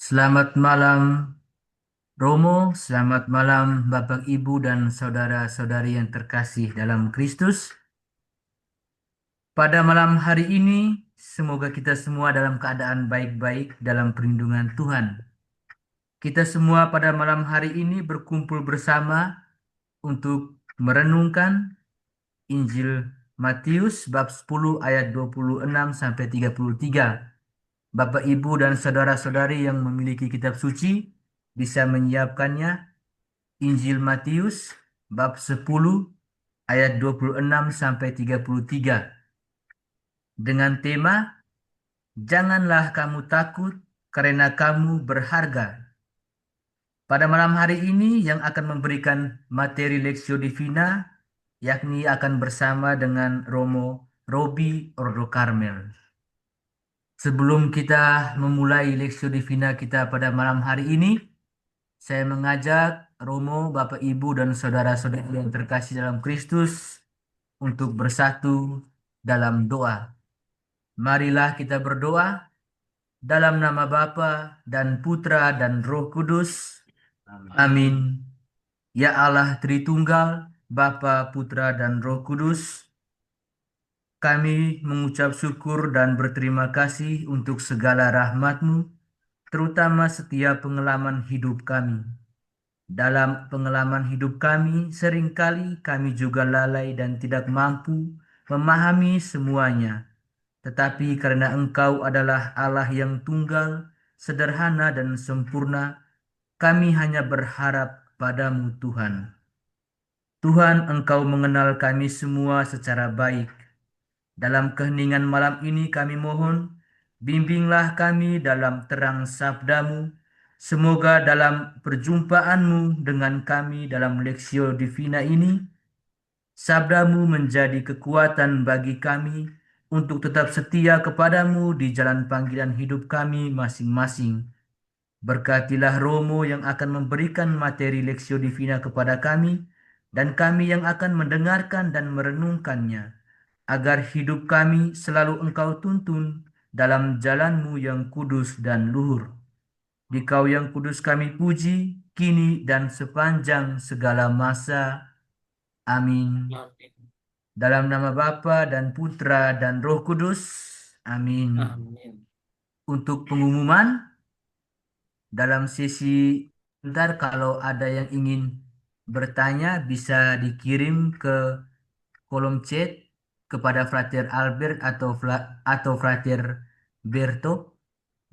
Selamat malam Romo, selamat malam Bapak Ibu dan saudara-saudari yang terkasih dalam Kristus. Pada malam hari ini, semoga kita semua dalam keadaan baik-baik dalam perlindungan Tuhan. Kita semua pada malam hari ini berkumpul bersama untuk merenungkan Injil Matius bab 10 ayat 26 sampai 33. Bapak, Ibu, dan saudara-saudari yang memiliki kitab suci bisa menyiapkannya. Injil Matius bab 10 ayat 26 sampai 33 dengan tema Janganlah kamu takut karena kamu berharga. Pada malam hari ini yang akan memberikan materi Lexio Divina yakni akan bersama dengan Romo Robi Ordo Carmel. Sebelum kita memulai Lexio Divina kita pada malam hari ini, saya mengajak Romo, Bapak, Ibu, dan saudara-saudari yang terkasih dalam Kristus untuk bersatu dalam doa. Marilah kita berdoa dalam nama Bapa dan Putra dan Roh Kudus. Amin. Ya Allah Tritunggal, Bapa, Putra, dan Roh Kudus, kami mengucap syukur dan berterima kasih untuk segala rahmat-Mu, terutama setiap pengalaman hidup kami. Dalam pengalaman hidup kami, seringkali kami juga lalai dan tidak mampu memahami semuanya. Tetapi karena Engkau adalah Allah yang tunggal, sederhana dan sempurna, kami hanya berharap padamu Tuhan. Tuhan, Engkau mengenal kami semua secara baik. Dalam keheningan malam ini kami mohon, bimbinglah kami dalam terang sabdamu. Semoga dalam perjumpaanmu dengan kami dalam Lexio Divina ini, sabdamu menjadi kekuatan bagi kami untuk tetap setia kepadamu di jalan panggilan hidup kami masing-masing. Berkatilah Romo yang akan memberikan materi Lexio Divina kepada kami, dan kami yang akan mendengarkan dan merenungkannya, agar hidup kami selalu Engkau tuntun dalam jalan-Mu yang kudus dan luhur. Dikau yang kudus kami puji, kini dan sepanjang segala masa. Amin. Amin. Dalam nama Bapa dan Putra dan Roh Kudus. Amin. Amin. Untuk pengumuman, dalam sesi sebentar kalau ada yang ingin bertanya bisa dikirim ke kolom chat kepada Frater Albert atau Frater Berto,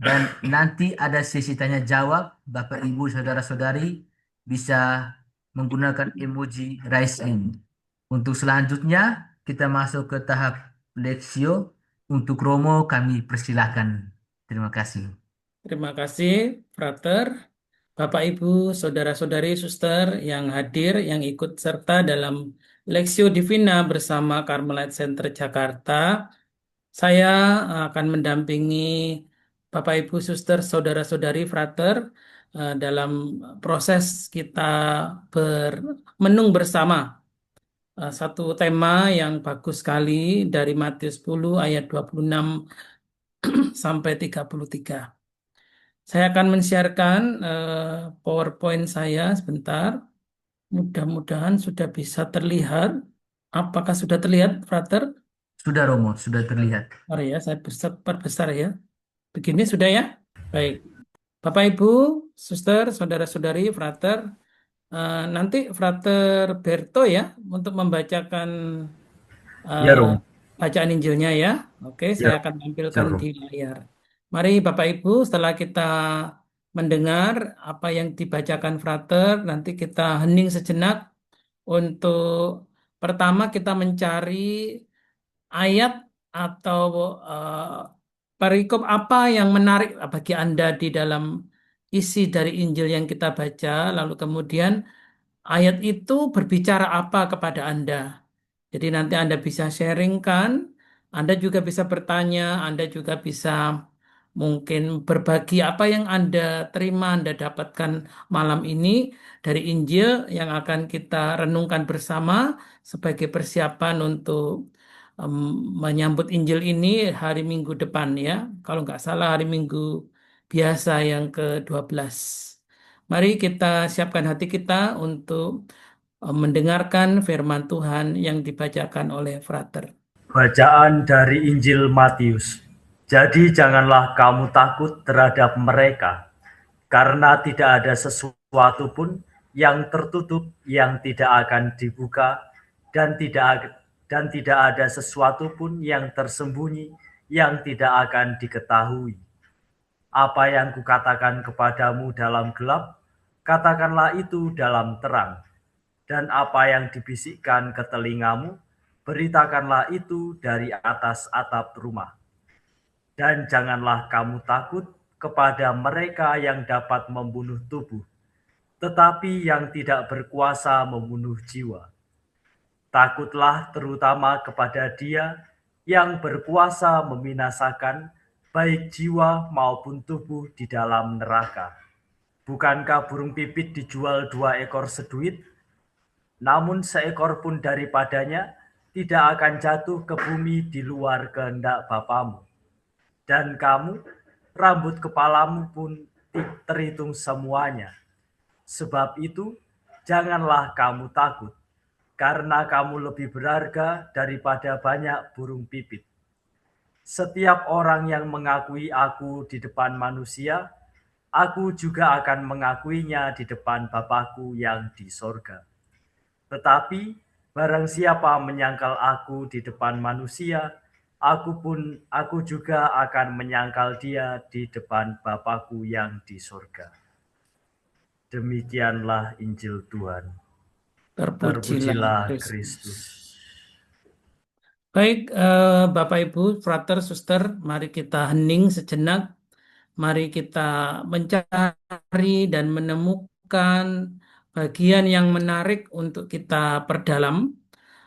dan nanti ada sesi tanya jawab. Bapak Ibu saudara-saudari bisa menggunakan emoji raise hand. Untuk selanjutnya kita masuk ke tahap Lexio. Untuk Romo kami persilahkan. Terima kasih. Terima kasih, Frater, Bapak, Ibu, saudara-saudari, suster yang hadir, yang ikut serta dalam Lexio Divina bersama Carmelite Center Jakarta. Saya akan mendampingi Bapak, Ibu, suster, saudara-saudari, Frater dalam proses kita bermenung bersama. Satu tema yang bagus sekali dari Matius 10 ayat 26 sampai 33. Saya akan men-sharekan PowerPoint saya sebentar. Mudah-mudahan sudah bisa terlihat. Apakah sudah terlihat, Frater? Sudah Romo, sudah terlihat. Mari ya, saya perbesar ya. Begini sudah ya? Baik. Bapak, Ibu, Suster, Saudara-saudari, Frater, nanti Frater Berto ya untuk membacakan Ya eh, Romo. bacaan Injilnya ya. Oke, Ya, saya akan tampilkan siap di Romo. layar. Mari Bapak Ibu, setelah kita mendengar apa yang dibacakan Frater, nanti kita hening sejenak untuk pertama kita mencari ayat atau eh, perikop apa yang menarik bagi Anda di dalam isi dari Injil yang kita baca, lalu kemudian ayat itu berbicara apa kepada Anda. Jadi nanti Anda bisa sharingkan, Anda juga bisa bertanya, Anda juga bisa mungkin berbagi apa yang Anda terima, Anda dapatkan malam ini dari Injil yang akan kita renungkan bersama sebagai persiapan untuk menyambut Injil ini hari Minggu depan ya. Kalau nggak salah hari Minggu biasa yang ke-12. Mari kita siapkan hati kita untuk mendengarkan firman Tuhan yang dibacakan oleh Frater. Bacaan dari Injil Matius. Jadi janganlah kamu takut terhadap mereka, karena tidak ada sesuatu pun yang tertutup yang tidak akan dibuka, dan tidak ada sesuatu pun yang tersembunyi yang tidak akan diketahui. Apa yang kukatakan kepadamu dalam gelap, katakanlah itu dalam terang. Dan apa yang dibisikkan ke telingamu, beritakanlah itu dari atas atap rumah. Dan janganlah kamu takut kepada mereka yang dapat membunuh tubuh, tetapi yang tidak berkuasa membunuh jiwa. Takutlah terutama kepada Dia yang berkuasa membinasakan baik jiwa maupun tubuh di dalam neraka. Bukankah burung pipit dijual 2 ekor seduit? Namun seekor pun daripadanya tidak akan jatuh ke bumi di luar kehendak Bapamu. Dan kamu, rambut kepalamu pun terhitung semuanya. Sebab itu, janganlah kamu takut, karena kamu lebih berharga daripada banyak burung pipit. Setiap orang yang mengakui aku di depan manusia, aku juga akan mengakuinya di depan Bapa-Ku yang di sorga. Tetapi barang siapa menyangkal aku di depan manusia, aku juga akan menyangkal dia di depan Bapa-Ku yang di sorga. Demikianlah Injil Tuhan. Terpujilah Terpujilah Kristus. Kristus. Baik, Bapak Ibu, Frater, Suster, mari kita hening sejenak. Mari kita mencari dan menemukan bagian yang menarik untuk kita perdalam.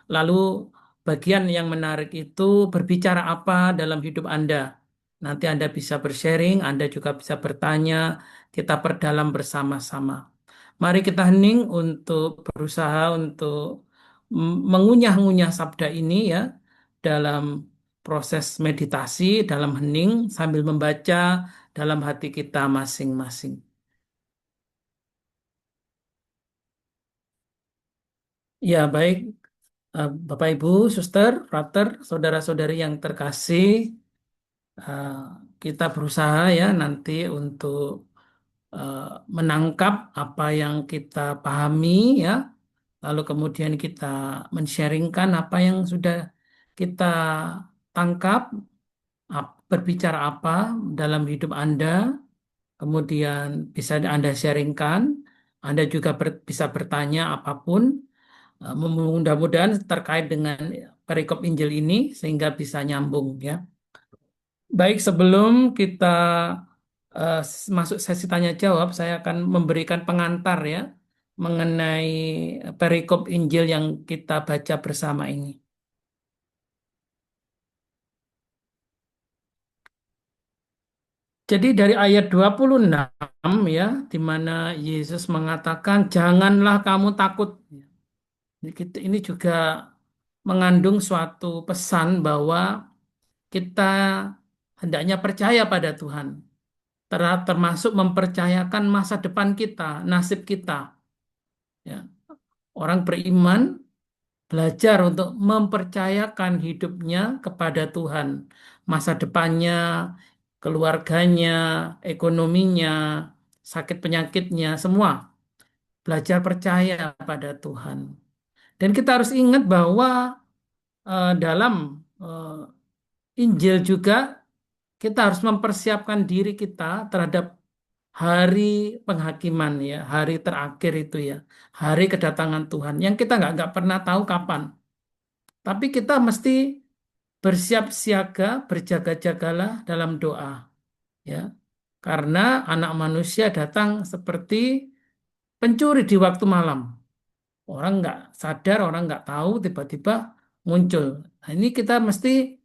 Lalu bagian yang menarik itu berbicara apa dalam hidup Anda. Nanti Anda bisa bersharing, Anda juga bisa bertanya, kita perdalam bersama-sama. Mari kita hening untuk berusaha untuk mengunyah-ngunyah sabda ini ya dalam proses meditasi, dalam hening sambil membaca dalam hati kita masing-masing. Ya, baik. Bapak, Ibu, Suster, Frater, saudara-saudari yang terkasih, eh, kita berusaha ya nanti untuk eh, menangkap apa yang kita pahami ya, lalu kemudian kita men-sharingkan apa yang sudah kita tangkap, berbicara apa dalam hidup Anda, kemudian bisa Anda sharingkan, Anda juga bisa bertanya apapun. Mudah-mudahan terkait dengan perikop Injil ini sehingga bisa nyambung ya. Baik, sebelum kita masuk sesi tanya jawab, saya akan memberikan pengantar ya mengenai perikop Injil yang kita baca bersama ini. Jadi dari ayat 26 ya, di mana Yesus mengatakan janganlah kamu takut. Ini juga mengandung suatu pesan bahwa kita hendaknya percaya pada Tuhan, termasuk mempercayakan masa depan kita, nasib kita. Ya. Orang beriman belajar untuk mempercayakan hidupnya kepada Tuhan, masa depannya, keluarganya, ekonominya, sakit penyakitnya, semua belajar percaya pada Tuhan. Dan kita harus ingat bahwa dalam Injil juga kita harus mempersiapkan diri kita terhadap hari penghakiman ya, hari terakhir itu ya, hari kedatangan Tuhan yang kita nggak pernah tahu kapan. Tapi kita mesti bersiap siaga, berjaga-jagalah dalam doa ya. Karena anak manusia datang seperti pencuri di waktu malam. Orang nggak sadar, orang nggak tahu, tiba-tiba muncul. Nah, ini kita mesti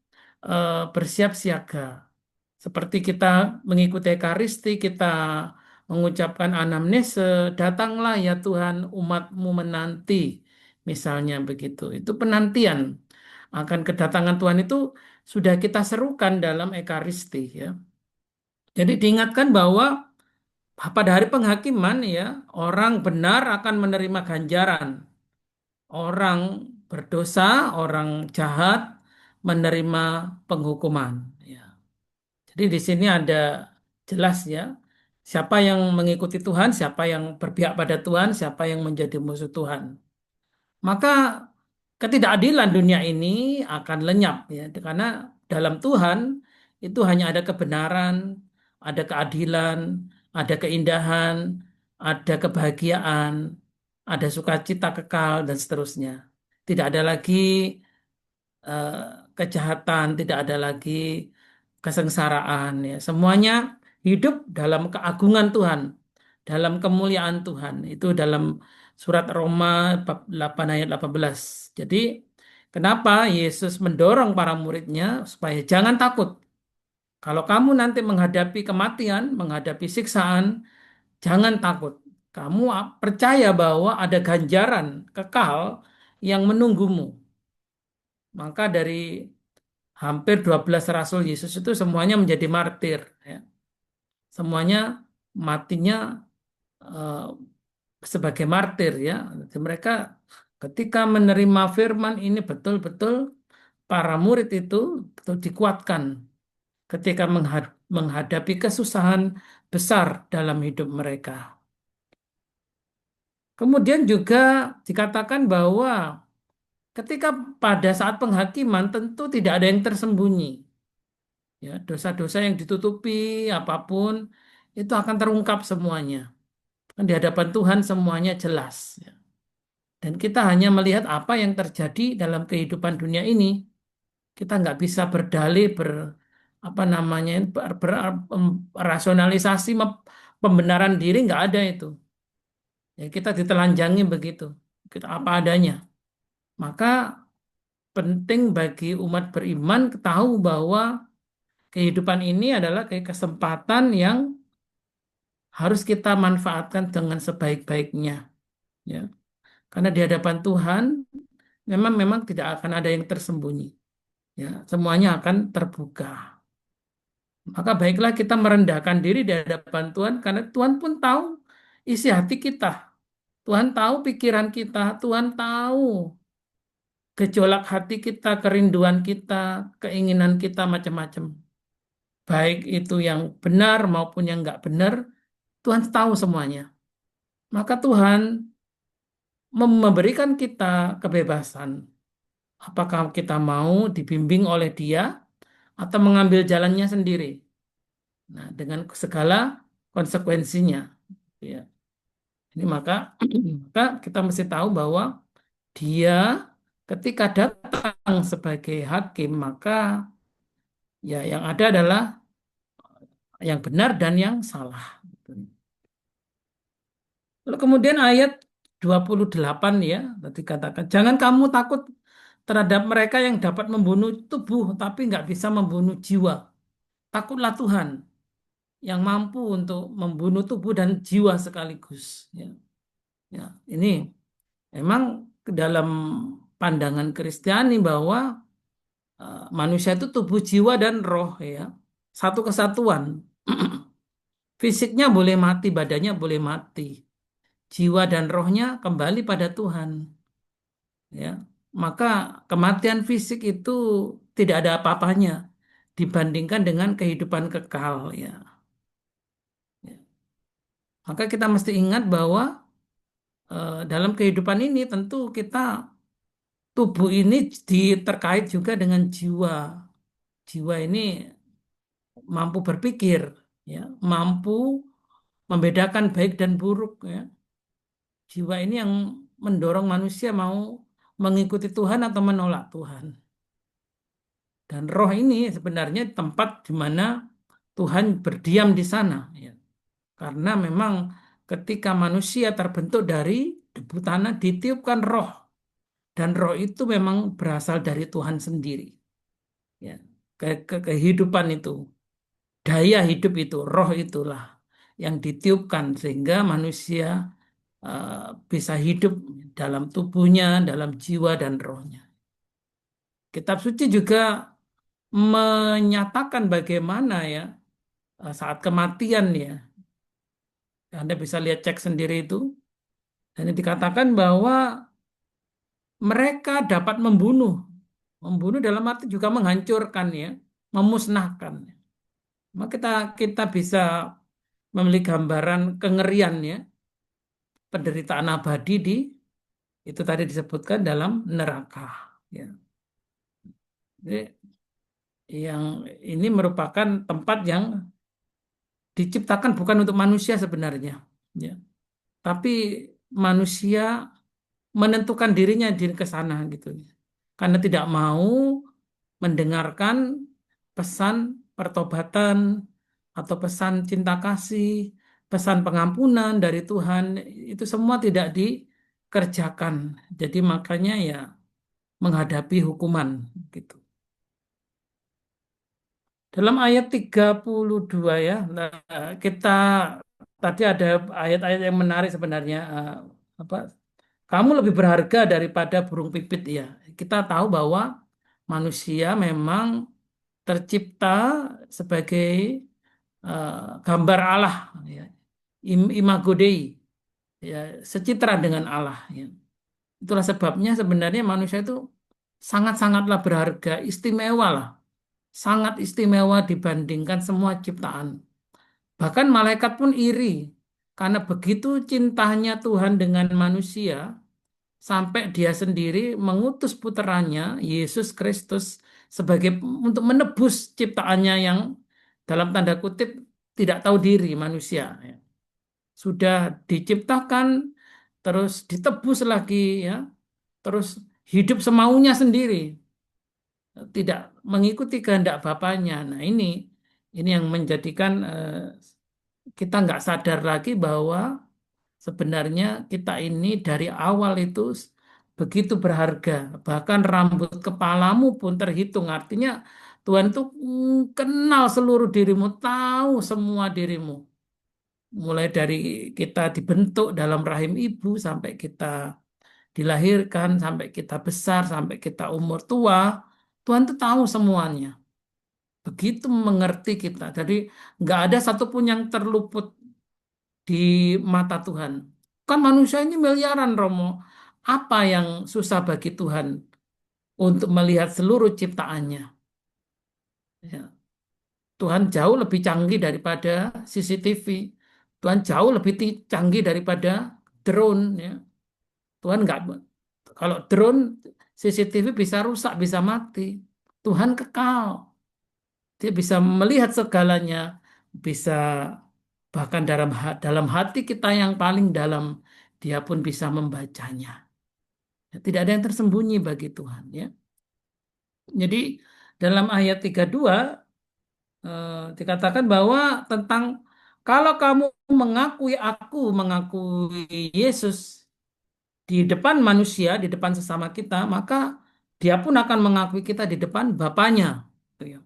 bersiap siaga. Seperti kita mengikuti Ekaristi, kita mengucapkan anamnese, datanglah ya Tuhan umatmu menanti. Misalnya begitu. Itu penantian akan kedatangan Tuhan itu sudah kita serukan dalam Ekaristi ya. Jadi diingatkan bahwa pada hari penghakiman ya, orang benar akan menerima ganjaran. Orang berdosa, orang jahat menerima penghukuman. Ya. Jadi di sini ada jelas ya, siapa yang mengikuti Tuhan, siapa yang berpihak pada Tuhan, siapa yang menjadi musuh Tuhan. Maka ketidakadilan dunia ini akan lenyap ya, karena dalam Tuhan itu hanya ada kebenaran, ada keadilan, ada keindahan, ada kebahagiaan, ada sukacita kekal dan seterusnya. Tidak ada lagi eh, kejahatan, tidak ada lagi kesengsaraan ya. Semuanya hidup dalam keagungan Tuhan, dalam kemuliaan Tuhan. Itu dalam surat Roma bab 8 ayat 18. Jadi kenapa Yesus mendorong para muridnya supaya jangan takut. Kalau kamu nanti menghadapi kematian, menghadapi siksaan, jangan takut. Kamu percaya bahwa ada ganjaran kekal yang menunggumu. Maka dari hampir 12 rasul Yesus itu semuanya menjadi martir. Ya. Semuanya matinya eh, sebagai martir ya. Jadi mereka ketika menerima firman ini betul-betul para murid itu betul dikuatkan ketika menghadapi kesusahan besar dalam hidup mereka. Kemudian juga dikatakan bahwa ketika pada saat penghakiman tentu tidak ada yang tersembunyi. Ya, dosa-dosa yang ditutupi apapun itu akan terungkap semuanya. Kan di hadapan Tuhan semuanya jelas. Ya. Dan kita hanya melihat apa yang terjadi dalam kehidupan dunia ini. Kita nggak bisa berdalih apa namanya rasionalisasi pembenaran diri nggak ada itu. Ya, kita ditelanjangi begitu. Kita apa adanya. Maka penting bagi umat beriman tahu bahwa kehidupan ini adalah kayak kesempatan yang harus kita manfaatkan dengan sebaik-baiknya, ya. Karena di hadapan Tuhan memang tidak akan ada yang tersembunyi, ya. Semuanya akan terbuka. Maka baiklah kita merendahkan diri di hadapan Tuhan karena Tuhan pun tahu isi hati kita. Tuhan tahu pikiran kita, Tuhan tahu gejolak hati kita, kerinduan kita, keinginan kita macam-macam. Baik itu yang benar maupun yang nggak benar, Tuhan tahu semuanya. Maka Tuhan memberikan kita kebebasan. Apakah kita mau dibimbing oleh Dia atau mengambil jalannya sendiri? Nah, dengan segala konsekuensinya. Ya. Ini maka kita mesti tahu bahwa Dia ketika datang sebagai hakim, maka ya yang ada adalah yang benar dan yang salah. Lalu kemudian ayat 28 ya, tadi katakan, jangan kamu takut terhadap mereka yang dapat membunuh tubuh, tapi nggak bisa membunuh jiwa. Takutlah Tuhan yang mampu untuk membunuh tubuh dan jiwa sekaligus. Ya, ya, ini memang dalam pandangan Kristiani bahwa manusia itu tubuh, jiwa, dan roh ya. Satu kesatuan. Fisiknya boleh mati, badannya boleh mati. Jiwa dan rohnya kembali pada Tuhan. Ya, maka kematian fisik itu tidak ada apa-apanya dibandingkan dengan kehidupan kekal. Ya. Ya. Maka kita mesti ingat bahwa dalam kehidupan ini tentu kita tubuh ini terkait juga dengan jiwa. Jiwa ini mampu berpikir, ya, mampu membedakan baik dan buruk. Ya. Jiwa ini yang mendorong manusia mau mengikuti Tuhan atau menolak Tuhan. Dan roh ini sebenarnya tempat di mana Tuhan berdiam di sana. Ya. Karena memang ketika manusia terbentuk dari debu tanah ditiupkan roh. Dan roh itu memang berasal dari Tuhan sendiri. Ya. Kehidupan itu, daya hidup itu, roh itulah yang ditiupkan sehingga manusia bisa hidup dalam tubuhnya, dalam jiwa dan rohnya. Kitab suci juga menyatakan bagaimana ya saat kematian ya. Anda bisa lihat cek sendiri itu. Dan dikatakan bahwa mereka dapat membunuh. Membunuh dalam arti juga menghancurkan ya, memusnahkan. Maka kita bisa memiliki gambaran kengerian ya, penderitaan abadi itu tadi disebutkan dalam neraka ya. Jadi yang ini merupakan tempat yang diciptakan bukan untuk manusia sebenarnya ya, tapi manusia menentukan dirinya di ke sana gitu. Karena tidak mau mendengarkan pesan pertobatan atau pesan cinta kasih, pesan pengampunan dari Tuhan, itu semua tidak dikerjakan. Jadi makanya ya menghadapi hukuman gitu. Dalam ayat 32 ya, nah, kita tadi ada ayat-ayat yang menarik sebenarnya, apa kamu lebih berharga daripada burung pipit ya. Kita tahu bahwa manusia memang tercipta sebagai eh, gambar Allah ya. Imago Dei ya, secitra dengan Allah ya. Itulah sebabnya sebenarnya manusia itu sangat-sangatlah berharga, istimewa lah. Sangat istimewa dibandingkan semua ciptaan. Bahkan malaikat pun iri karena begitu cintanya Tuhan dengan manusia sampai dia sendiri mengutus putranya Yesus Kristus sebagai untuk menebus ciptaannya yang dalam tanda kutip tidak tahu diri manusia ya. Sudah diciptakan terus ditebus lagi ya, terus hidup semaunya sendiri, tidak mengikuti kehendak Bapaknya. Nah, ini yang menjadikan kita nggak sadar lagi bahwa sebenarnya kita ini dari awal itu begitu berharga. Bahkan rambut kepalamu pun terhitung. Artinya Tuhan itu kenal seluruh dirimu, tahu semua dirimu. Mulai dari kita dibentuk dalam rahim ibu sampai kita dilahirkan, sampai kita besar, sampai kita umur tua, Tuhan itu tahu semuanya. Begitu mengerti kita. Jadi nggak ada satupun yang terluput di mata Tuhan. Kan manusia ini miliaran, Romo. Apa yang susah bagi Tuhan untuk melihat seluruh ciptaannya? Ya. Tuhan jauh lebih canggih daripada CCTV. Tuhan jauh lebih canggih daripada drone. Ya. Tuhan nggak, kalau drone CCTV bisa rusak, bisa mati. Tuhan kekal. Dia bisa melihat segalanya, bisa bahkan dalam hati kita yang paling dalam, dia pun bisa membacanya. Ya, tidak ada yang tersembunyi bagi Tuhan. Ya. Jadi dalam ayat 32 dikatakan bahwa tentang kalau kamu mengakui aku, mengakui Yesus di depan manusia, di depan sesama kita, maka dia pun akan mengakui kita di depan Bapaknya. Gitu ya.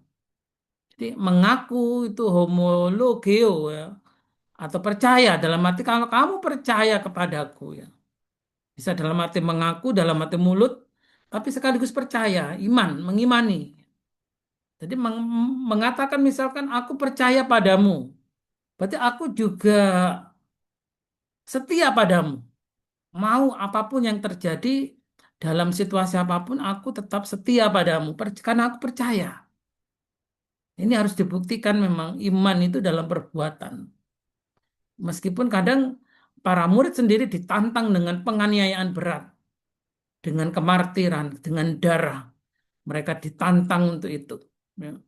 Jadi mengaku itu homologeo ya, atau percaya dalam arti kalau kamu percaya kepadaku ya. Bisa dalam arti mengaku, dalam arti mulut, tapi sekaligus percaya, iman, mengimani. Jadi mengatakan misalkan aku percaya padamu, berarti aku juga setia padamu. Mau apapun yang terjadi dalam situasi apapun, aku tetap setia padamu karena aku percaya. Ini harus dibuktikan memang iman itu dalam perbuatan. Meskipun kadang para murid sendiri ditantang dengan penganiayaan berat, dengan kemartiran, dengan darah. Mereka ditantang untuk itu. Ya.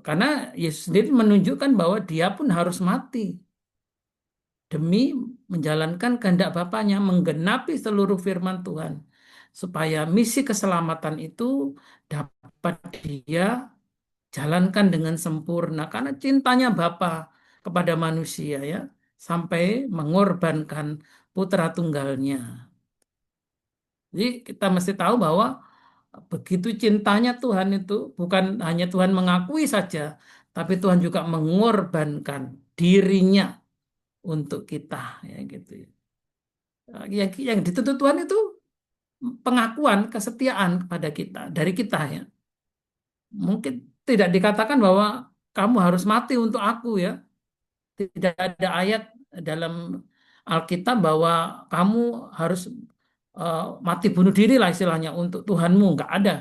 Karena Yesus sendiri menunjukkan bahwa dia pun harus mati demi menjalankan kehendak Bapaknya, menggenapi seluruh firman Tuhan. Supaya misi keselamatan itu dapat dia jalankan dengan sempurna. Karena cintanya Bapa kepada manusia ya, sampai mengorbankan putra tunggalnya. Jadi kita mesti tahu bahwa begitu cintanya Tuhan itu bukan hanya Tuhan mengakui saja, tapi Tuhan juga mengorbankan dirinya untuk kita ya gitu ya. Yang dituntut Tuhan itu pengakuan kesetiaan kepada kita dari kita ya. Mungkin tidak dikatakan bahwa kamu harus mati untuk aku ya. Tidak ada ayat dalam Alkitab bahwa kamu harus mati bunuh diri lah istilahnya untuk Tuhanmu. Nggak ada.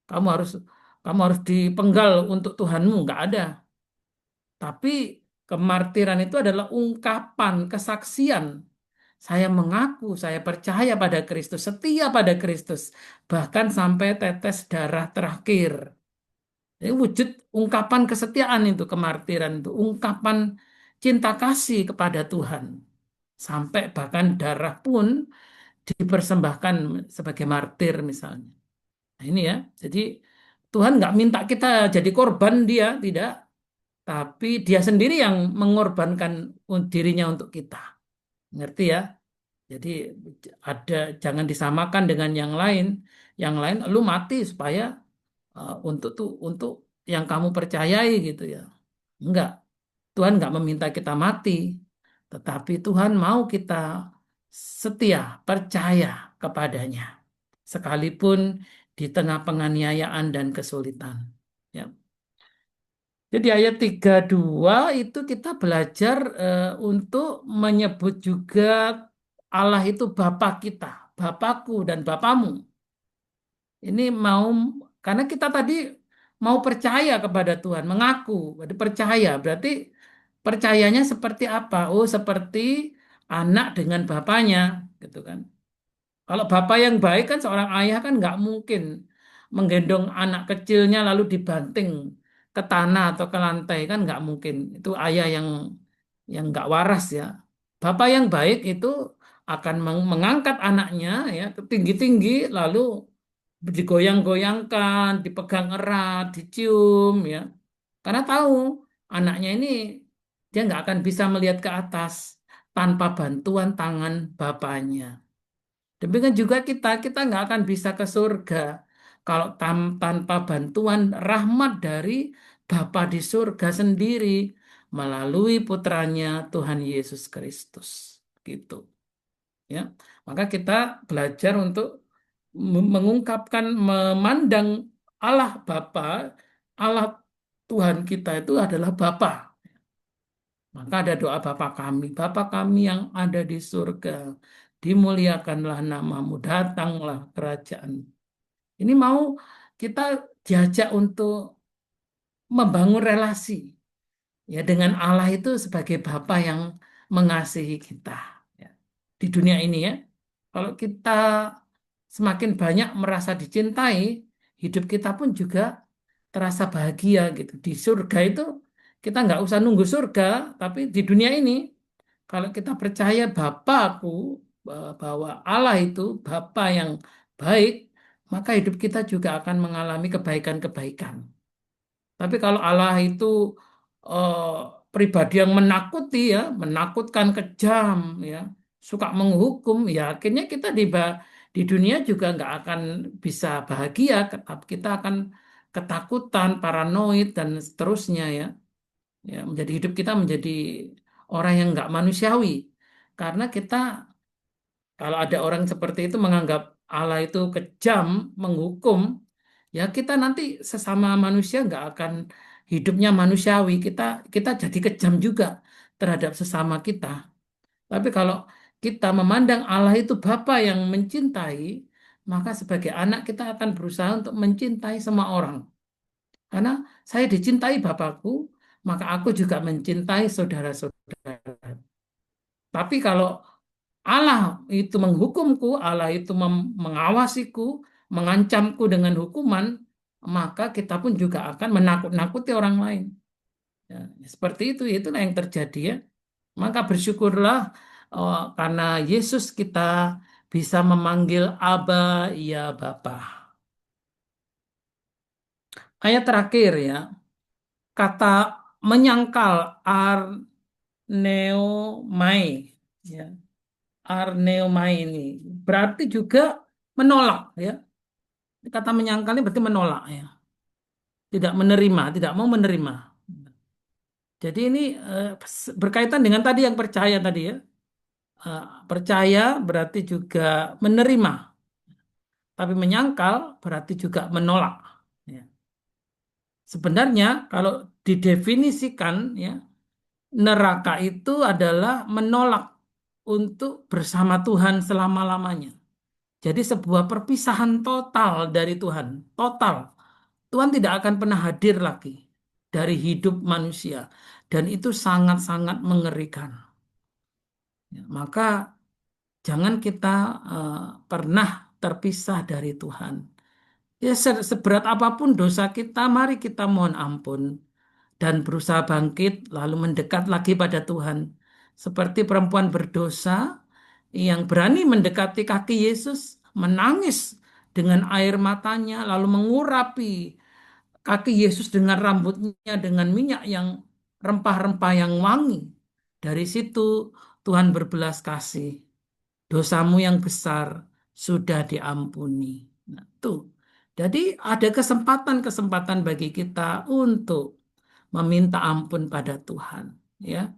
Kamu harus kamu harus dipenggal untuk Tuhanmu. Nggak ada. Tapi kemartiran itu adalah ungkapan kesaksian. Saya mengaku, saya percaya pada Kristus, setia pada Kristus, bahkan sampai tetes darah terakhir. Jadi wujud ungkapan kesetiaan itu, kemartiran itu, ungkapan cinta kasih kepada Tuhan. Sampai bahkan darah pun dipersembahkan sebagai martir misalnya. Nah ini ya, jadi Tuhan nggak minta kita jadi korban dia, tidak. Tapi dia sendiri yang mengorbankan dirinya untuk kita. Ngerti ya? Jadi ada jangan disamakan dengan yang lain. Yang lain lu mati supaya untuk yang kamu percayai gitu ya. Enggak. Tuhan enggak meminta kita mati, tetapi Tuhan mau kita setia, percaya kepadanya. Sekalipun di tengah penganiayaan dan kesulitan. Ya. Jadi ayat 32 itu kita belajar untuk menyebut juga Allah itu Bapa kita, Bapakku dan Bapamu. Ini mau karena kita tadi mau percaya kepada Tuhan, mengaku, berarti percaya. Berarti percayanya seperti apa? Oh, seperti anak dengan bapaknya, gitu kan. Kalau bapak yang baik kan seorang ayah kan nggak mungkin menggendong anak kecilnya lalu dibanting ke tanah atau ke lantai kan nggak mungkin. Itu ayah yang nggak waras ya. Bapak yang baik itu akan mengangkat anaknya ya ke tinggi-tinggi lalu digoyang-goyangkan, dipegang erat, dicium ya. Karena tahu anaknya ini dia nggak akan bisa melihat ke atas tanpa bantuan tangan bapaknya. Demikian juga kita nggak akan bisa ke surga kalau tanpa bantuan rahmat dari Bapa di surga sendiri melalui putranya Tuhan Yesus Kristus. Gitu. Ya. Maka kita belajar untuk mengungkapkan, memandang Allah Bapa, Allah Tuhan kita itu adalah Bapa. Maka ada doa Bapa kami yang ada di surga, dimuliakanlah namamu, datanglah kerajaan. Ini mau kita diajak untuk membangun relasi ya dengan Allah itu sebagai Bapa yang mengasihi kita ya. Di dunia ini ya. Kalau kita semakin banyak merasa dicintai, hidup kita pun juga terasa bahagia gitu. Di surga itu kita nggak usah nunggu surga, tapi di dunia ini kalau kita percaya Bapakku bahwa Allah itu Bapa yang baik, maka hidup kita juga akan mengalami kebaikan-kebaikan. Tapi kalau Allah itu eh, pribadi yang menakuti ya, menakutkan, kejam ya, suka menghukum ya, akhirnya kita di dunia juga nggak akan bisa bahagia, kita akan ketakutan, paranoid dan seterusnya ya. Ya, menjadi hidup kita menjadi orang yang nggak manusiawi. Karena kita kalau ada orang seperti itu menganggap Allah itu kejam, menghukum, ya kita nanti sesama manusia nggak akan hidupnya manusiawi. Kita jadi kejam juga terhadap sesama kita. Tapi kalau kita memandang Allah itu Bapa yang mencintai, maka sebagai anak kita akan berusaha untuk mencintai semua orang. Karena saya dicintai Bapakku, maka aku juga mencintai saudara-saudara. Tapi kalau Allah itu menghukumku, Allah itu mengawasiku, mengancamku dengan hukuman, maka kita pun juga akan menakut-nakuti orang lain. Ya, seperti itulah yang terjadi ya. Maka bersyukurlah karena Yesus kita bisa memanggil Aba, ya Bapa. Ayat terakhir ya, kata menyangkal arneomai, ya, arneomai ini berarti juga menolak ya. Kata menyangkal ini berarti menolak ya. Tidak menerima, tidak mau menerima. Jadi ini berkaitan dengan tadi yang percaya tadi ya. Percaya berarti juga menerima. Tapi menyangkal berarti juga menolak. Ya. Sebenarnya kalau didefinisikan ya, neraka itu adalah menolak untuk bersama Tuhan selama-lamanya. Jadi sebuah perpisahan total dari Tuhan, total. Tuhan tidak akan pernah hadir lagi dari hidup manusia dan itu sangat-sangat mengerikan. Ya, maka jangan kita pernah terpisah dari Tuhan. Ya seberat apapun dosa kita, mari kita mohon ampun dan berusaha bangkit lalu mendekat lagi pada Tuhan. Seperti perempuan berdosa yang berani mendekati kaki Yesus, menangis dengan air matanya lalu mengurapi kaki Yesus dengan rambutnya dengan minyak yang rempah-rempah yang wangi. Dari situ Tuhan berbelas kasih. Dosamu yang besar sudah diampuni. Nah, tuh. Jadi ada kesempatan-kesempatan bagi kita untuk meminta ampun pada Tuhan, ya.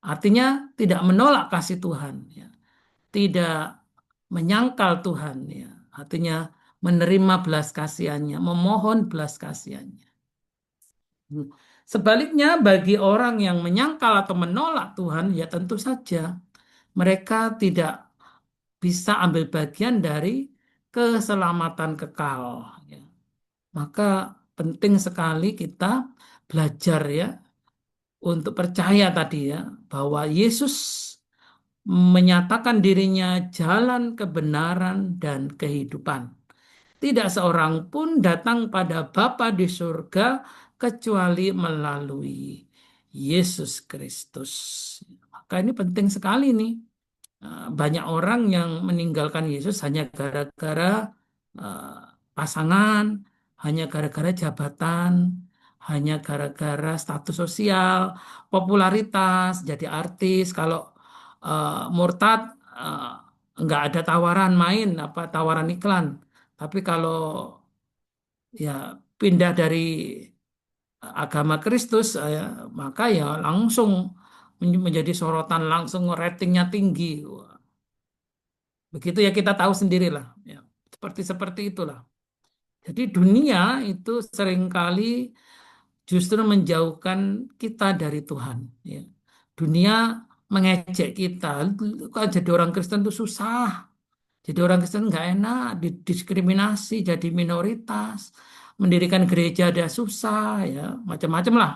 Artinya tidak menolak kasih Tuhan, ya. Tidak menyangkal Tuhan, ya. Artinya menerima belas kasihannya, memohon belas kasihannya. Sebaliknya bagi orang yang menyangkal atau menolak Tuhan, ya tentu saja mereka tidak bisa ambil bagian dari keselamatan kekal. Ya. Maka penting sekali kita belajar ya untuk percaya tadi ya bahwa Yesus menyatakan dirinya jalan kebenaran dan kehidupan. Tidak seorang pun datang pada Bapa di surga kecuali melalui Yesus Kristus. Maka ini penting sekali nih. Banyak orang yang meninggalkan Yesus hanya gara-gara eh, pasangan, hanya gara-gara jabatan, hanya gara-gara status sosial, popularitas, jadi artis. Kalau murtad nggak ada tawaran main, apa tawaran iklan. Tapi kalau ya pindah dari agama Kristus, ya, maka ya langsung menjadi sorotan, langsung ratingnya tinggi. Wah, begitu ya kita tahu sendirilah. Ya, seperti itulah. Jadi dunia itu seringkali justru menjauhkan kita dari Tuhan. Ya. Dunia mengejek kita. Kan jadi orang Kristen itu susah. Jadi orang Kristen nggak enak, didiskriminasi, jadi minoritas, mendirikan gereja ada susah, ya macam-macam lah.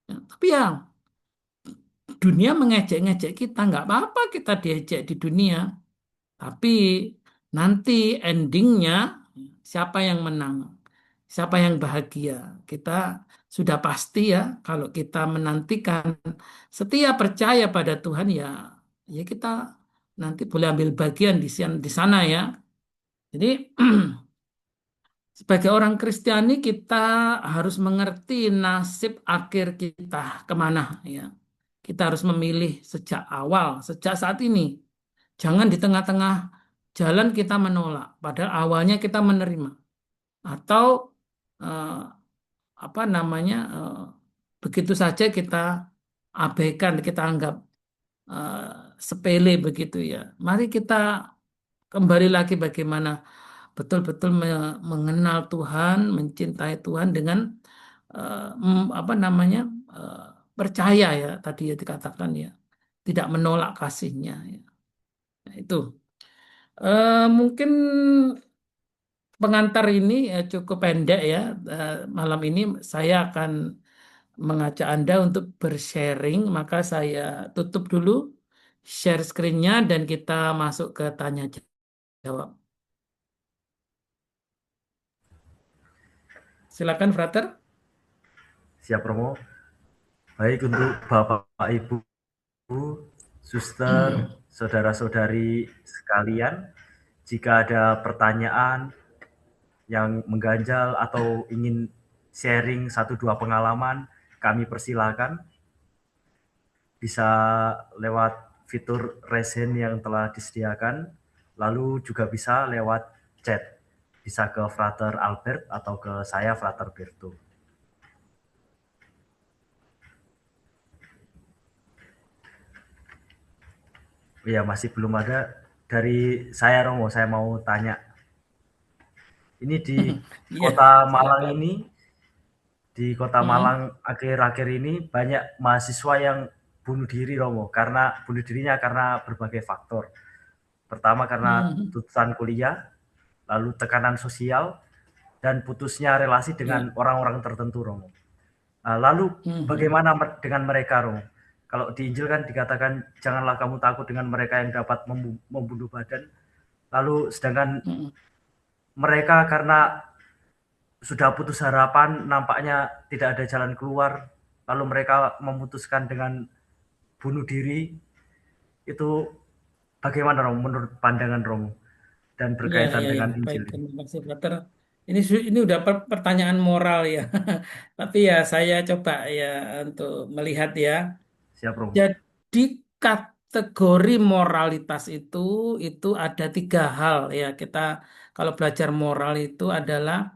Ya, tapi ya dunia mengejek-ngejek kita, nggak apa-apa kita diejek di dunia. Tapi nanti endingnya siapa yang menang, siapa yang bahagia, kita sudah pasti ya kalau kita menantikan setia percaya pada Tuhan ya, ya kita nanti boleh ambil bagian di sana ya. Jadi sebagai orang Kristiani kita harus mengerti nasib akhir kita kemana ya. Kita harus memilih sejak awal, sejak saat ini. Jangan di tengah-tengah jalan kita menolak, padahal awalnya kita menerima. Atau eh, apa namanya begitu saja kita abaikan, kita anggap eh, sepele begitu ya. Mari kita kembali lagi bagaimana betul-betul mengenal Tuhan, mencintai Tuhan dengan apa namanya eh, percaya ya tadi ya dikatakan ya, tidak menolak kasihnya. Ya. Nah, itu mungkin pengantar ini cukup pendek ya. Malam ini saya akan mengajak Anda untuk bersharing, maka saya tutup dulu share screen-nya dan kita masuk ke tanya jawab. Silakan, Frater. Siap Romo. Baik untuk Bapak Ibu, suster, saudara-saudari sekalian, jika ada pertanyaan yang mengganjal atau ingin sharing 1-2 pengalaman, kami persilakan. Bisa lewat fitur raise hand yang telah disediakan, lalu juga bisa lewat chat. Bisa ke Frater Albert atau ke saya Frater Berto. Ya, masih belum ada dari saya Romo, saya mau tanya. Ini di Iya, Kota Malang silakan. ini Di Kota Mm, Malang akhir-akhir ini banyak mahasiswa yang bunuh diri, Romo, karena bunuh dirinya karena berbagai faktor. Pertama karena mm, tuntutan kuliah, lalu tekanan sosial, dan putusnya relasi ya, dengan orang-orang tertentu, Romo. Lalu mm, bagaimana dengan mereka, Romo? Kalau di Injil kan dikatakan janganlah kamu takut dengan mereka yang dapat membunuh badan. Lalu sedangkan mm. mereka karena sudah putus harapan, nampaknya tidak ada jalan keluar, lalu mereka memutuskan dengan bunuh diri. Itu bagaimana, Romo, menurut pandangan Romo dan Ya, berkaitan ya, ya. dengan Baik, Injil ini? terima kasih, Brother. Ini udah pertanyaan moral ya. Tapi ya saya coba ya untuk melihat ya. Siap, Romo. Jadi kategori moralitas itu ada tiga hal ya. Kita kalau belajar moral itu adalah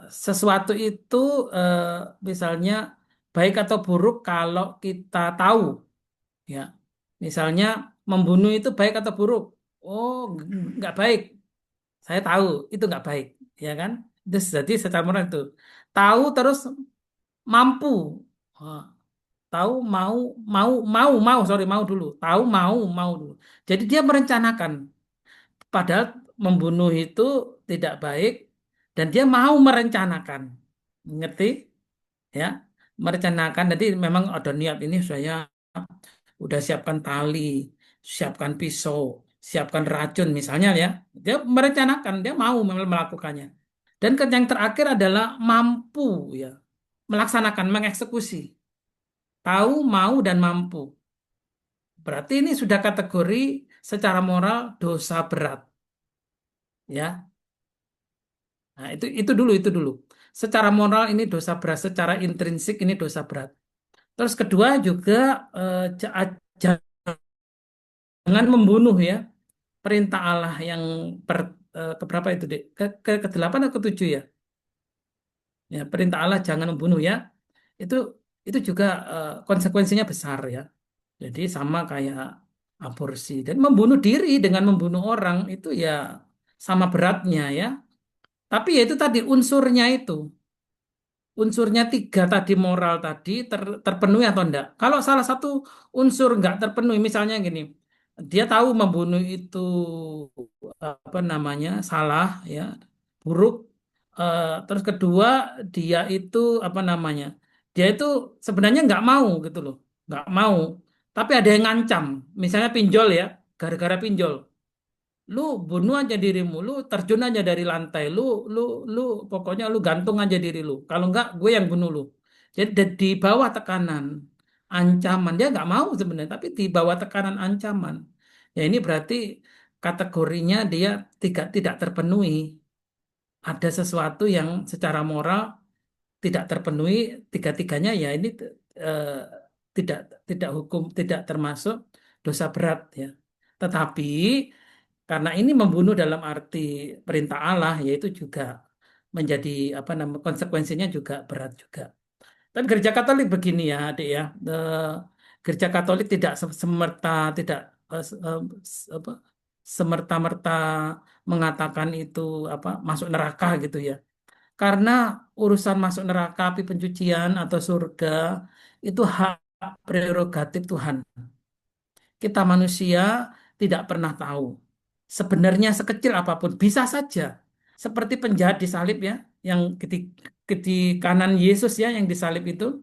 sesuatu itu eh, misalnya baik atau buruk kalau kita tahu ya. Misalnya membunuh itu baik atau buruk? Oh, nggak baik. Saya tahu itu nggak baik, ya kan? Jadi secara moral itu tahu terus mampu. Oh, tahu mau sorry mau dulu tahu mau dulu jadi dia merencanakan padahal membunuh itu tidak baik dan dia mau merencanakan ngerti ya merencanakan jadi memang ada niat ini saya udah siapkan tali siapkan pisau siapkan racun misalnya ya dia merencanakan dia mau melakukannya dan yang terakhir adalah mampu ya melaksanakan mengeksekusi tahu mau dan mampu. Berarti ini sudah kategori secara moral dosa berat, ya. Nah, itu dulu. Secara moral ini dosa berat, secara intrinsik ini dosa berat. Terus kedua juga jangan membunuh ya. Perintah Allah yang keberapa itu, Dek? Ke-8 atau ke-7 ya? Ya, perintah Allah jangan membunuh ya. Itu itu juga konsekuensinya besar ya. Jadi sama kayak aborsi dan membunuh diri dengan membunuh orang itu ya sama beratnya ya. Tapi ya itu tadi unsurnya itu. Unsurnya tiga tadi moral tadi terpenuhi atau enggak. Kalau salah satu unsur enggak terpenuhi misalnya gini. Dia tahu membunuh itu apa namanya salah ya, buruk. Terus kedua dia itu apa namanya? Dia itu sebenarnya nggak mau gitu loh. Nggak mau. Tapi ada yang ngancam. Misalnya pinjol ya, gara-gara pinjol. Lu bunuh aja dirimu, lu terjun aja dari lantai, lu pokoknya lu gantung aja diri lu. Kalau enggak, gue yang bunuh lu. Jadi di bawah tekanan ancaman dia nggak mau sebenarnya, tapi di bawah tekanan ancaman. Ya ini berarti kategorinya dia tidak terpenuhi. Ada sesuatu yang secara moral tidak terpenuhi tiga-tiganya ya ini eh, tidak tidak hukum tidak termasuk dosa berat ya. Tetapi karena ini membunuh dalam arti perintah Allah yaitu juga menjadi apa namanya konsekuensinya juga berat juga. Tapi gereja Katolik begini ya, Adik ya. Gereja Katolik tidak semerta tidak apa semerta-merta mengatakan itu apa masuk neraka gitu ya. Karena urusan masuk neraka, api pencucian atau surga itu hak prerogatif Tuhan. Kita manusia tidak pernah tahu. Sebenarnya sekecil apapun bisa saja. Seperti penjahat disalib ya, yang di kanan Yesus ya yang disalib itu,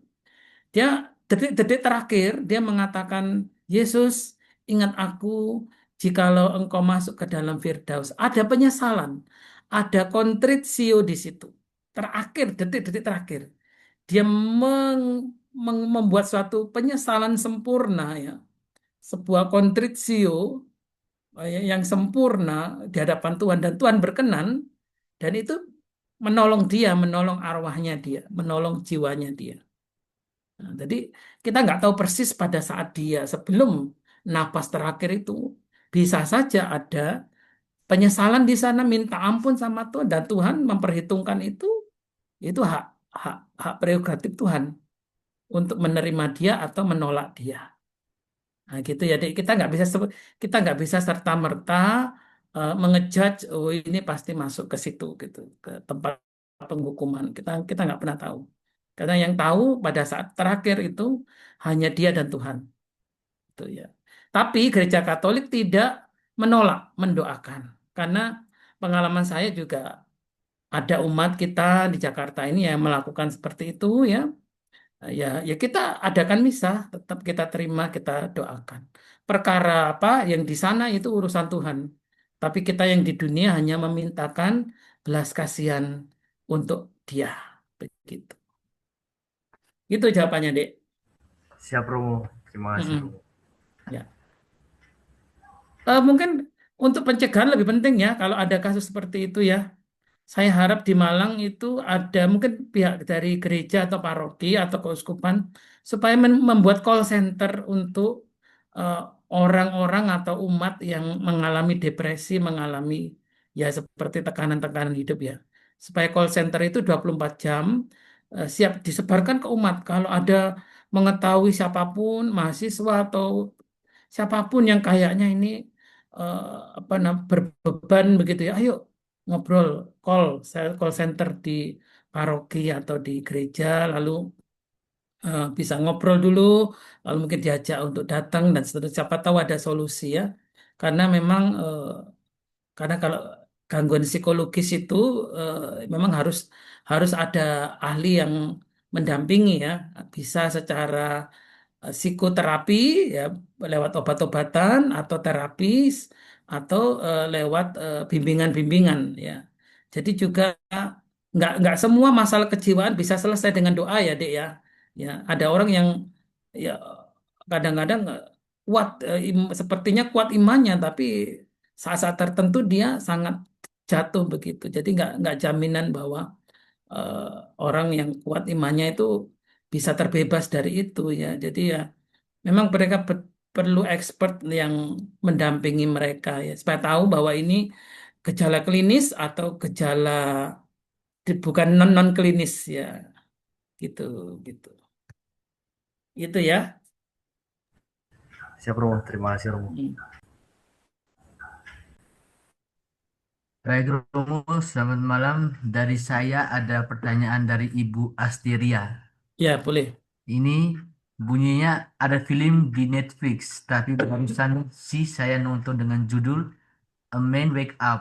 dia detik-detik terakhir dia mengatakan, Yesus, ingat aku jikalau engkau masuk ke dalam Firdaus. Ada penyesalan, ada kontritio di situ. Terakhir, detik-detik terakhir. Dia membuat suatu penyesalan sempurna ya. Sebuah kontritio yang sempurna di hadapan Tuhan dan Tuhan berkenan dan itu menolong dia, menolong arwahnya dia, menolong jiwanya dia. Nah, jadi kita nggak tahu persis pada saat dia sebelum napas terakhir itu bisa saja ada penyesalan di sana minta ampun sama Tuhan dan Tuhan memperhitungkan itu hak hak hak prerogatif Tuhan untuk menerima dia atau menolak dia. Nah, gitu ya, Dek. Kita nggak bisa serta merta mengejudge oh ini pasti masuk ke situ gitu ke tempat penghukuman. Kita nggak pernah tahu. Karena yang tahu pada saat terakhir itu hanya Dia dan Tuhan. Itu ya. Tapi Gereja Katolik tidak menolak, mendoakan. Karena pengalaman saya juga ada umat kita di Jakarta ini yang melakukan seperti itu ya. Ya kita adakan misa, tetap kita terima, kita doakan. Perkara apa yang di sana itu urusan Tuhan. Tapi kita yang di dunia hanya memintakan belas kasihan untuk Dia. Begitu. Itu jawabannya, Dek. Siap Romo, terima kasih Mm-mm. Romo. Ya. Mungkin untuk pencegahan lebih penting ya kalau ada kasus seperti itu ya. Saya harap di Malang itu ada mungkin pihak dari gereja atau paroki atau keuskupan supaya membuat call center untuk eh, orang-orang atau umat yang mengalami depresi, mengalami ya seperti tekanan-tekanan hidup ya. Supaya call center itu 24 jam siap disebarkan ke umat. Kalau ada mengetahui siapapun, mahasiswa atau siapapun yang kayaknya ini eh, berbeban begitu ya, ayo ngobrol, call center di paroki atau di gereja, lalu bisa ngobrol dulu, lalu mungkin diajak untuk datang dan seterusnya. Siapa tahu ada solusi ya, karena memang karena kalau gangguan psikologis itu eh, memang harus harus ada ahli yang mendampingi ya, bisa secara psikoterapi ya lewat obat-obatan atau terapis atau lewat bimbingan-bimbingan ya. Jadi juga nggak semua masalah kejiwaan bisa selesai dengan doa ya, Dek ya. Ya, ada orang yang ya kadang-kadang kuat sepertinya kuat imannya tapi saat-saat tertentu dia sangat jatuh begitu. Jadi nggak jaminan bahwa eh, orang yang kuat imannya itu bisa terbebas dari itu ya. Jadi ya memang mereka perlu expert yang mendampingi mereka ya supaya tahu bahwa ini gejala klinis atau gejala bukan non klinis ya gitu gitu. Itu ya. Siap Romo, terima kasih Romo. Hmm. Baik Romo, selamat malam. Dari saya ada pertanyaan dari Ibu Asteria. Ya, boleh. Ini bunyinya ada film di Netflix, tapi barusan sih saya nonton dengan judul A Man Wake Up.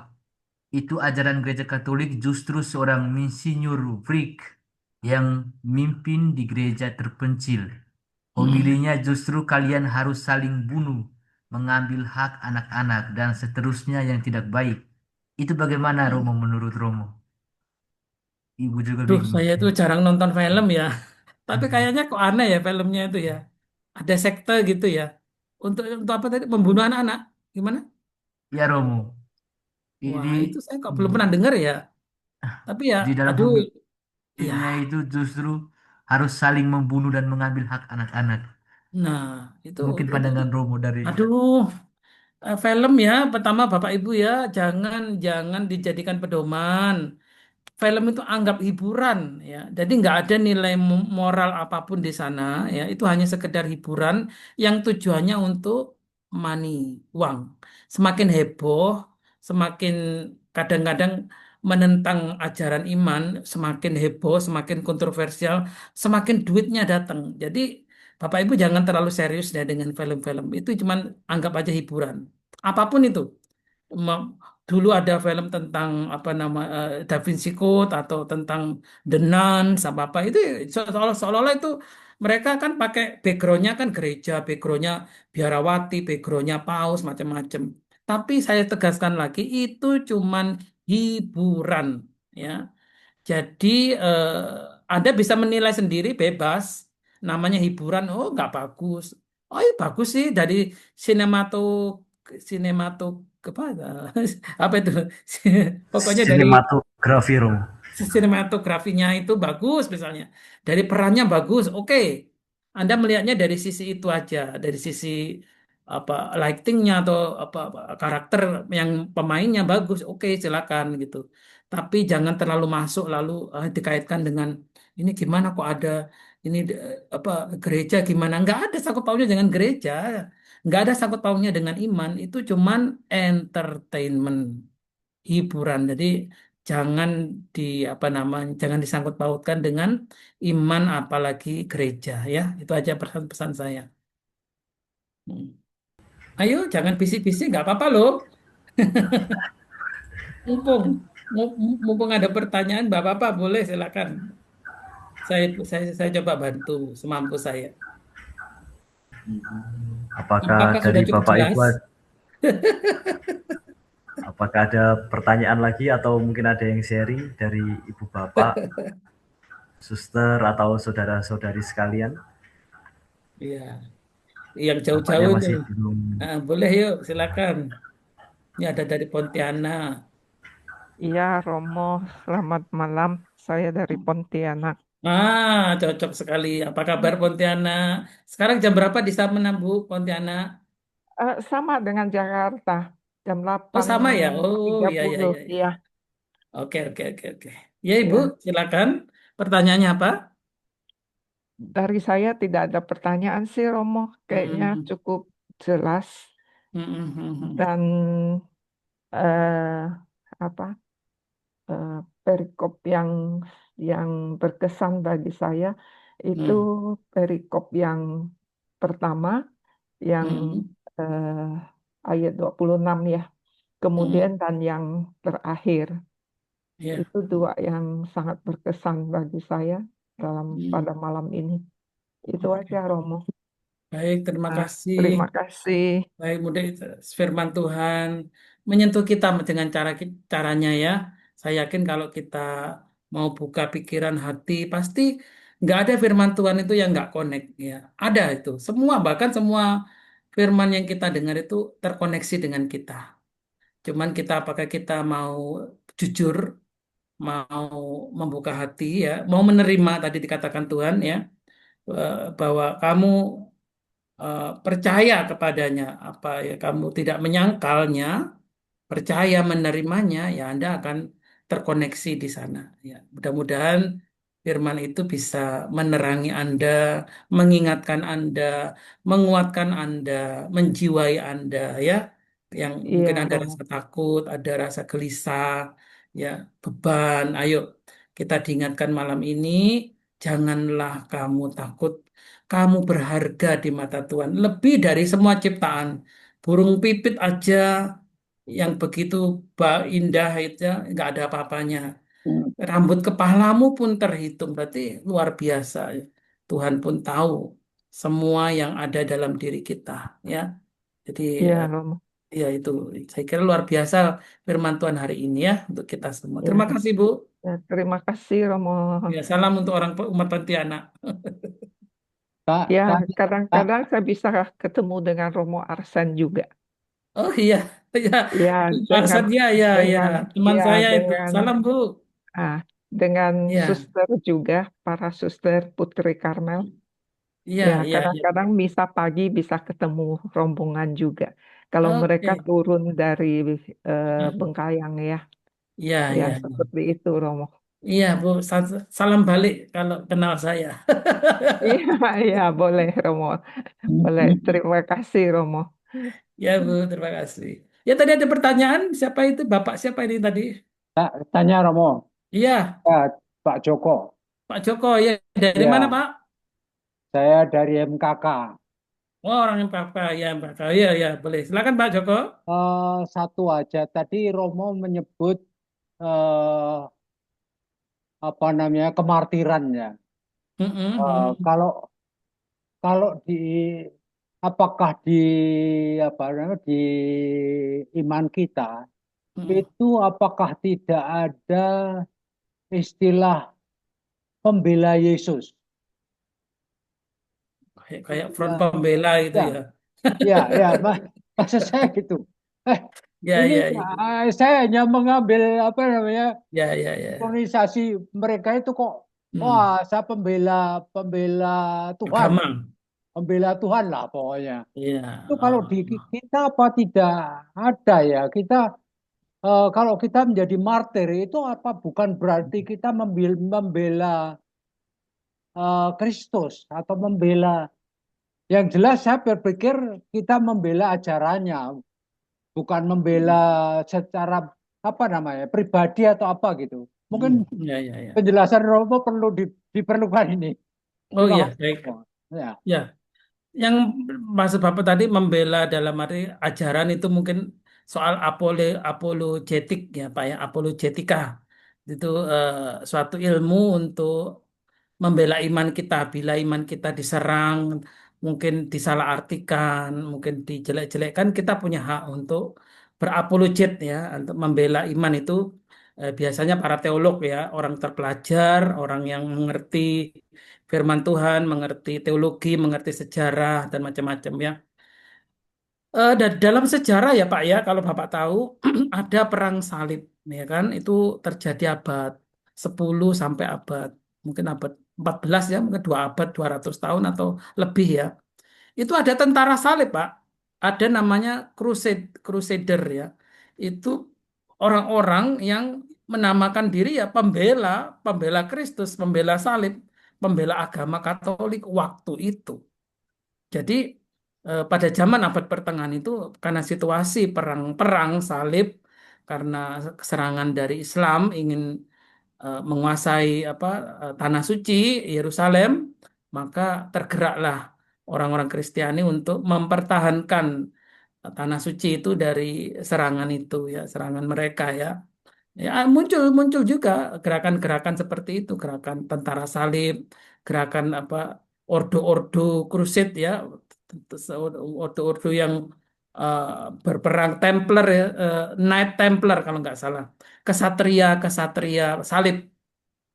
Itu ajaran gereja Katolik justru seorang insinyur freak yang mimpin di gereja terpencil. Hmm. Homilinya justru kalian harus saling bunuh, mengambil hak anak-anak, dan seterusnya yang tidak baik. Itu bagaimana Hmm. Romo menurut Romo? Ibu juga Duh, bingung. saya tuh jarang nonton film ya. Tapi kayaknya kok aneh ya filmnya itu ya. Ada sekte gitu ya. Untuk apa tadi? Membunuh anak-anak. Gimana? Ya Romo, Wah, ini itu saya kok belum pernah dengar ya. Tapi ya, di dalam aduh, ya. homilinya itu justru harus saling membunuh dan mengambil hak anak-anak. Nah, itu Mungkin itu pandangan Romo dari aduh, film ya. Pertama Bapak Ibu ya, jangan jangan dijadikan pedoman. Film itu anggap hiburan ya. Jadi nggak ada nilai moral apapun di sana ya. Itu hanya sekedar hiburan yang tujuannya untuk money, uang. Semakin heboh, semakin kadang-kadang menentang ajaran iman, semakin heboh, semakin kontroversial, semakin duitnya datang. Jadi Bapak Ibu jangan terlalu serius ya dengan film-film. Itu cuman anggap aja hiburan. Apapun itu. Ma- Dulu ada film tentang apa nama Da Vinci Code atau tentang The Nun sama apa itu seolah-olah itu mereka kan pakai backgroundnya kan gereja, backgroundnya biarawati, backgroundnya paus macam-macam. Tapi saya tegaskan lagi itu cuman hiburan ya. Jadi Anda bisa menilai sendiri bebas. Namanya hiburan, oh nggak bagus. Oh iya bagus sih dari sinemato sinemato apa apa itu pokoknya dari Sinematografi Romo. sinematografinya itu bagus misalnya dari perannya bagus oke Anda melihatnya dari sisi itu aja dari sisi apa lightingnya atau apa karakter yang pemainnya bagus oke silakan gitu tapi jangan terlalu masuk lalu dikaitkan dengan ini gimana kok ada ini apa gereja gimana nggak ada sangkut pautnya dengan gereja nggak ada sangkut pautnya dengan iman itu cuman entertainment hiburan jadi jangan jangan disangkut pautkan dengan iman apalagi gereja ya. Itu aja pesan-pesan saya. Hmm. Ayo, jangan bisik-bisik, nggak apa-apa loh. Mumpung, mumpung ada pertanyaan, nggak apa-apa, boleh silakan. Saya coba bantu semampu saya. Apakah Apakah sudah dari cukup Bapak jelas? Ibu apakah ada pertanyaan lagi atau mungkin ada yang sharing dari Ibu Bapak, suster atau saudara-saudari sekalian? Iya, yang Tampaknya jauh-jauh itu. masih belum. Boleh yuk, silakan. Ini ada dari Pontianak. Iya, Romo, selamat malam. Saya dari Pontianak. Cocok sekali. Apa kabar Pontianak? Sekarang jam berapa di sana, Bu, Pontianak? Sama dengan Jakarta, jam Oh, sama ya? Oh, tiga iya, iya, puluh. iya, iya. Iya, Oke, oke, oke, oke. Ya, Ibu, iya. silakan. Pertanyaannya apa? Dari saya tidak ada pertanyaan sih, Romo. Kayaknya Hmm, cukup jelas hmm. dan eh, apa eh, perikop yang berkesan bagi saya itu Hmm, perikop yang pertama yang hmm, eh, ayat 26 ya. hmm. Kemudian dan yang terakhir Ya. itu dua yang sangat berkesan bagi saya Hmm, pada malam ini. Itu aja oke. Romo. Baik, terima Nah, kasih. terima kasih. Baik, mudah firman Tuhan menyentuh kita dengan caranya ya. Saya yakin kalau kita mau buka pikiran hati, pasti nggak ada firman Tuhan itu yang nggak connect ya. Ada itu. Semua, bahkan semua firman yang kita dengar itu terkoneksi dengan kita. Cuman apakah kita mau jujur, mau membuka hati ya, mau menerima tadi dikatakan Tuhan ya, bahwa kamu percaya kepadanya, apa ya kamu tidak menyangkalnya, percaya menerimanya, ya Anda akan terkoneksi di sana. Ya, mudah-mudahan firman itu bisa menerangi Anda, mengingatkan Anda, menguatkan Anda, menjiwai Anda, ya. Yang mungkin Iya ada Romo. rasa takut, ada rasa gelisah, ya, beban. Ayo, kita diingatkan malam ini, janganlah kamu takut. Kamu berharga di mata Tuhan, lebih dari semua ciptaan. Burung pipit aja yang begitu indah itu nggak ada apa-apanya. Rambut kepalamu pun terhitung, berarti luar biasa. Tuhan pun tahu semua yang ada dalam diri kita, ya. Jadi Iya Romo. ya itu saya kira luar biasa firman Tuhan hari ini ya untuk kita semua. Terima Ya, kasih Bu. ya, terima kasih Romo. Ya, salam untuk orang umat Pontianak. Kak, Ya, Kak, kadang-kadang saya bisa ketemu dengan Romo Arsen juga. Oh iya, ya, Ya, dengan Arsan ya, ya, ya, dengan teman ya saya itu. dengan Salam Bu. ah dengan Ya, suster juga, para suster Putri Karmel. iya, Ya, iya, iya. kadang-kadang bisa pagi bisa ketemu rombongan juga. Kalau mereka Oke. turun dari Bengkayang ya, Iya, ya iya. seperti itu Romo. Iya, Bu. Salam balik kalau kenal saya. Iya, iya boleh Romo, boleh. Terima kasih Romo. Ya, Bu, terima kasih. Ya, tadi ada pertanyaan, siapa itu? Bapak siapa ini tadi? Kak, tanya Romo, Iya, Pak Joko. Pak Joko. Ya, dari mana, Ya, Pak? saya dari MKK. Oh, orang yang Bapak. Ya, Bapak. Iya, ya, boleh. Silakan, Pak Joko. Satu aja, tadi Romo menyebut eh, apa namanya kemartirannya. Mm-mm, mm-mm, Kalau kalau di apakah di apa namanya di iman kita mm-mm. itu apakah tidak ada istilah pembela Yesus? Kayak front Ya, pembela itu ya, ya. ya, maksud saya gitu. Eh, Ya, ini ya, ya. saya hanya mengambil apa namanya Ya, ya, ya. organisasi mereka itu kok, wah, Hmm. saya pembela pembela Tuhan, Agama. pembela Tuhan lah pokoknya. Iya. Itu kalau Oh, di oh. kita apa tidak ada ya? Kita kalau kita menjadi martir itu apa bukan berarti kita membela Kristus atau membela, yang jelas saya berpikir kita membela ajarannya, bukan membela secara apa namanya pribadi atau apa gitu. Mungkin Ya, ya, ya. penjelasan Romo perlu diperlukan ini. Oh Terima iya, kasih. baik. Romo. Ya. Ya, yang maksud Bapak tadi membela dalam arti ajaran itu mungkin soal apologetik ya Pak ya, apologetika. Itu suatu ilmu untuk membela iman kita bila iman kita diserang, mungkin disalahartikan, mungkin dijelek-jelekkan, kita punya hak untuk berapologet ya, untuk membela iman itu biasanya para teolog ya, orang terpelajar, orang yang mengerti firman Tuhan, mengerti teologi, mengerti sejarah dan macam-macam ya. Dan dalam sejarah ya Pak ya, kalau Bapak tahu ada perang salib ya kan, itu terjadi abad 10 sampai abad mungkin abad 14 ya, mungkin 2 abad 200 tahun atau lebih ya. Itu ada tentara salib Pak. Ada namanya crusader ya. Itu orang-orang yang menamakan diri ya pembela, pembela Kristus, pembela salib, pembela agama Katolik waktu itu. Jadi pada zaman abad pertengahan itu karena situasi perang salib karena serangan dari Islam ingin menguasai tanah suci Yerusalem, maka tergeraklah orang-orang Kristiani untuk mempertahankan tanah suci itu dari serangan itu ya, serangan mereka ya. Ya, muncul muncul juga gerakan-gerakan seperti itu, gerakan tentara salib, gerakan ordo-ordo krusid ya, ordo-ordo yang eh, berperang Templar ya, Knight Templar kalau nggak salah, kesatria salib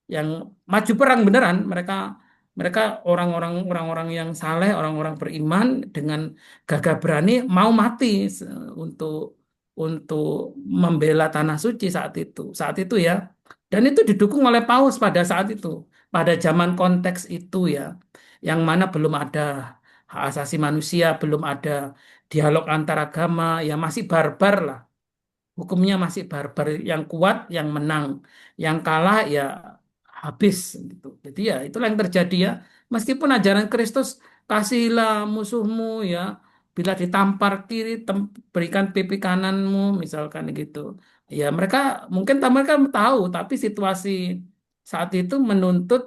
yang maju perang beneran. Mereka mereka orang-orang yang saleh, orang-orang beriman dengan gagah berani mau mati untuk untuk membela tanah suci saat itu ya. Dan itu didukung oleh Paus pada saat itu, pada zaman konteks itu ya, yang mana belum ada hak asasi manusia, belum ada dialog antar agama, ya masih barbar lah. Hukumnya masih barbar, yang kuat yang menang, yang kalah ya habis gitu. Jadi ya itulah yang terjadi ya. Meskipun ajaran Kristus kasihlah musuhmu ya, bila ditampar kiri berikan pipi kananmu misalkan gitu. Ya mereka tahu, tapi situasi saat itu menuntut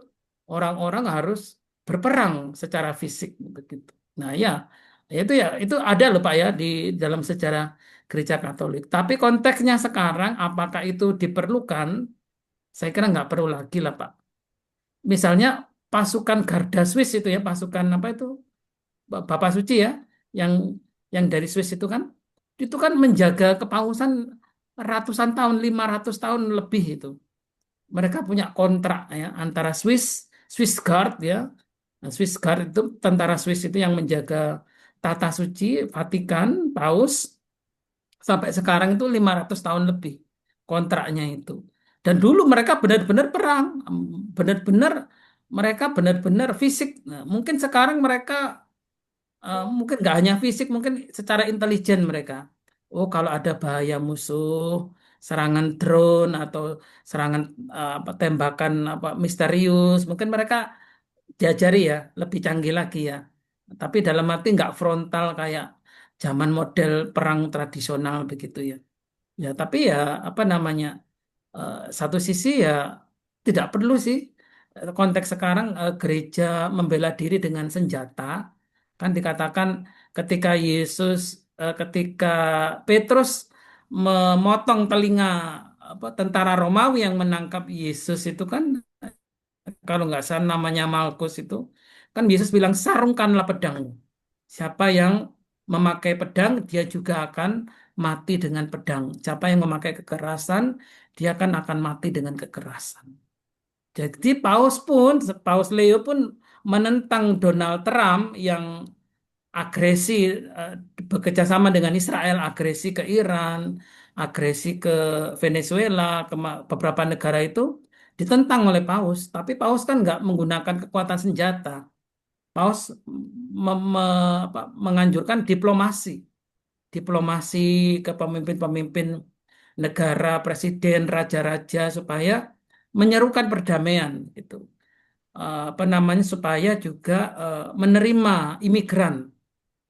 orang-orang harus berperang secara fisik begitu. Nah itu ada loh Pak ya di dalam sejarah Gereja Katolik. Tapi konteksnya sekarang, apakah itu diperlukan? Saya kira nggak perlu lagi lah, Pak. Misalnya pasukan Garda Swiss itu ya, pasukan apa itu, Bapak Suci ya, yang dari Swiss itu kan menjaga kepausan ratusan tahun, 500 tahun lebih itu. Mereka punya kontrak ya antara Swiss Guard ya. Nah, Swiss Guard itu tentara Swiss itu yang menjaga tata suci, Vatikan, Paus, sampai sekarang itu 500 tahun lebih kontraknya itu. Dan dulu mereka benar-benar perang, benar-benar fisik. Nah, mungkin sekarang mereka mungkin nggak hanya fisik, mungkin secara intelijen mereka. Oh, kalau ada bahaya musuh, serangan drone atau serangan tembakan misterius, mungkin mereka diajari ya lebih canggih lagi ya. Tapi dalam arti nggak frontal kayak zaman model perang tradisional begitu ya. Ya, tapi ya apa namanya satu sisi ya tidak perlu sih. Konteks sekarang gereja membela diri dengan senjata kan dikatakan ketika ketika Petrus memotong telinga tentara Romawi yang menangkap Yesus itu kan kalau nggak salah namanya Malkus itu kan Yesus bilang sarungkanlah pedangmu. Siapa yang memakai pedang dia juga akan mati dengan pedang. Siapa yang memakai kekerasan dia akan mati dengan kekerasan. Jadi Paus Leo pun menentang Donald Trump yang agresi eh, bekerja sama dengan Israel, agresi ke Iran, agresi ke Venezuela, ke beberapa negara itu ditentang oleh Paus. Tapi Paus kan nggak menggunakan kekuatan senjata. Paus menganjurkan diplomasi ke pemimpin-pemimpin negara, presiden, raja-raja supaya menyerukan perdamaian itu. Apa namanya supaya juga menerima imigran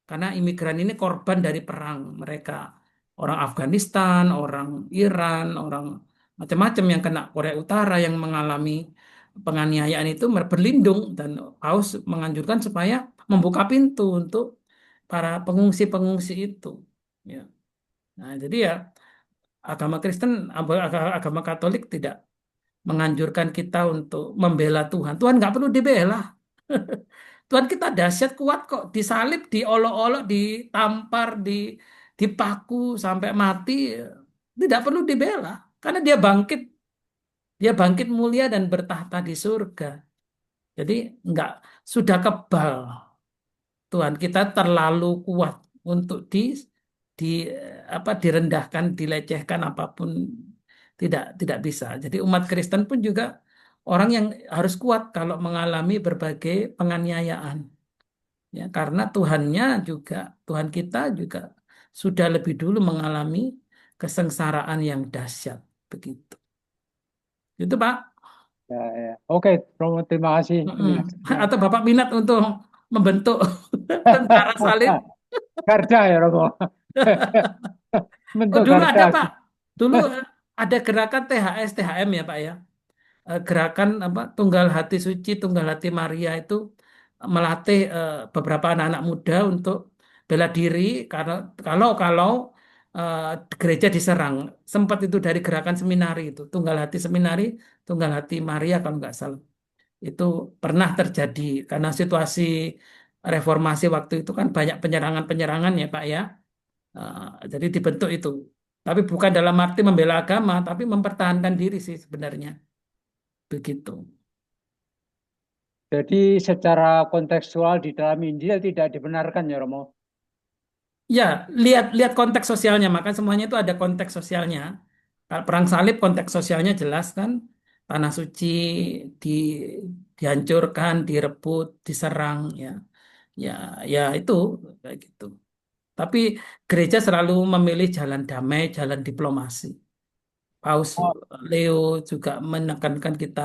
karena imigran ini korban dari perang mereka orang Afghanistan, orang Iran, orang macam-macam yang kena Korea Utara yang mengalami penganiayaan itu berlindung, dan Paus menganjurkan supaya membuka pintu untuk para pengungsi-pengungsi itu. Ya. Nah, jadi ya agama Kristen, agama Katolik tidak menganjurkan kita untuk membela Tuhan. Tuhan nggak perlu dibela. Tuhan kita dahsyat kuat kok, disalib, diolok-olok, ditampar, dipaku sampai mati, tidak perlu dibela karena dia bangkit mulia dan bertahta di surga. Jadi nggak, sudah kebal, Tuhan kita terlalu kuat untuk di direndahkan, dilecehkan apapun, tidak bisa. Jadi umat Kristen pun juga orang yang harus kuat kalau mengalami berbagai penganiayaan. Ya, karena Tuhan kita juga sudah lebih dulu mengalami kesengsaraan yang dahsyat begitu. Itu Pak. Ya, ya. Oke, Romo, terima kasih Mm-mm. penjelasannya. Atau Bapak minat untuk membentuk tentara salib? Garda ya, Romo. Oh, Bentuk dulu ada garda. Pak. Dulu ada gerakan THS, THM ya Pak ya. Gerakan apa, Tunggal Hati Suci, Tunggal Hati Maria itu melatih beberapa anak-anak muda untuk bela diri karena kalau eh, gereja diserang. Sempat itu dari gerakan seminari itu, Tunggal Hati Seminari, Tunggal Hati Maria kalau nggak salah. Itu pernah terjadi karena situasi reformasi waktu itu kan banyak penyerangan-penyerangan ya Pak ya. Jadi dibentuk itu. Tapi bukan dalam arti membela agama, tapi mempertahankan diri sih sebenarnya. Begitu. Jadi secara kontekstual di dalam Injil tidak dibenarkan ya, Romo. Ya, lihat lihat konteks sosialnya, maka semuanya itu ada konteks sosialnya. Kalau perang salib konteks sosialnya jelas kan, tanah suci di, dihancurkan, direbut, diserang, ya, ya, ya itu kayak gitu. Tapi gereja selalu memilih jalan damai, jalan diplomasi. Paus Oh, Leo juga menekankan kita,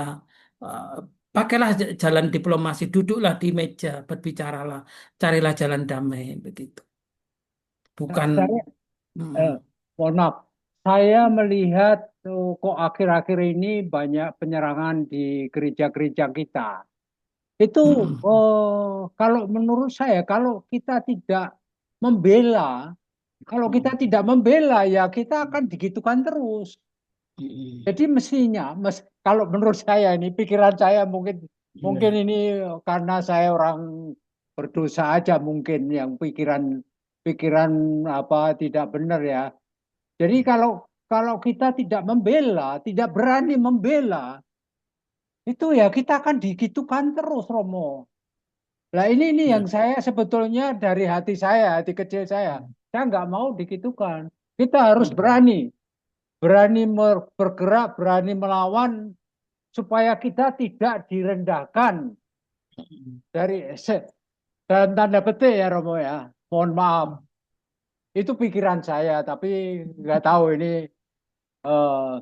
eh, pakailah jalan diplomasi, duduklah di meja, berbicaralah, carilah jalan damai, begitu. Bukan. saya, Mm, mohon maaf, saya melihat kok akhir-akhir ini banyak penyerangan di gereja-gereja kita. Itu mm, kalau menurut saya, kalau kita mm, tidak membela ya kita akan digitukan terus. mm. Jadi mestinya, kalau menurut saya ini pikiran saya mungkin mungkin Iya. ini karena saya orang berdosa aja mungkin yang pikiran pikiran apa tidak benar ya. Jadi kalau kita tidak membela, tidak berani membela, itu ya kita akan digitukan terus, Romo. Nah ini yang Iya. saya sebetulnya dari hati saya, hati kecil saya nggak mau digitukan. Kita harus Mm. berani, berani bergerak, berani melawan supaya kita tidak direndahkan dari dalam tanda petik ya Romo ya. Mohon maaf, itu pikiran saya, tapi nggak tahu ini eh,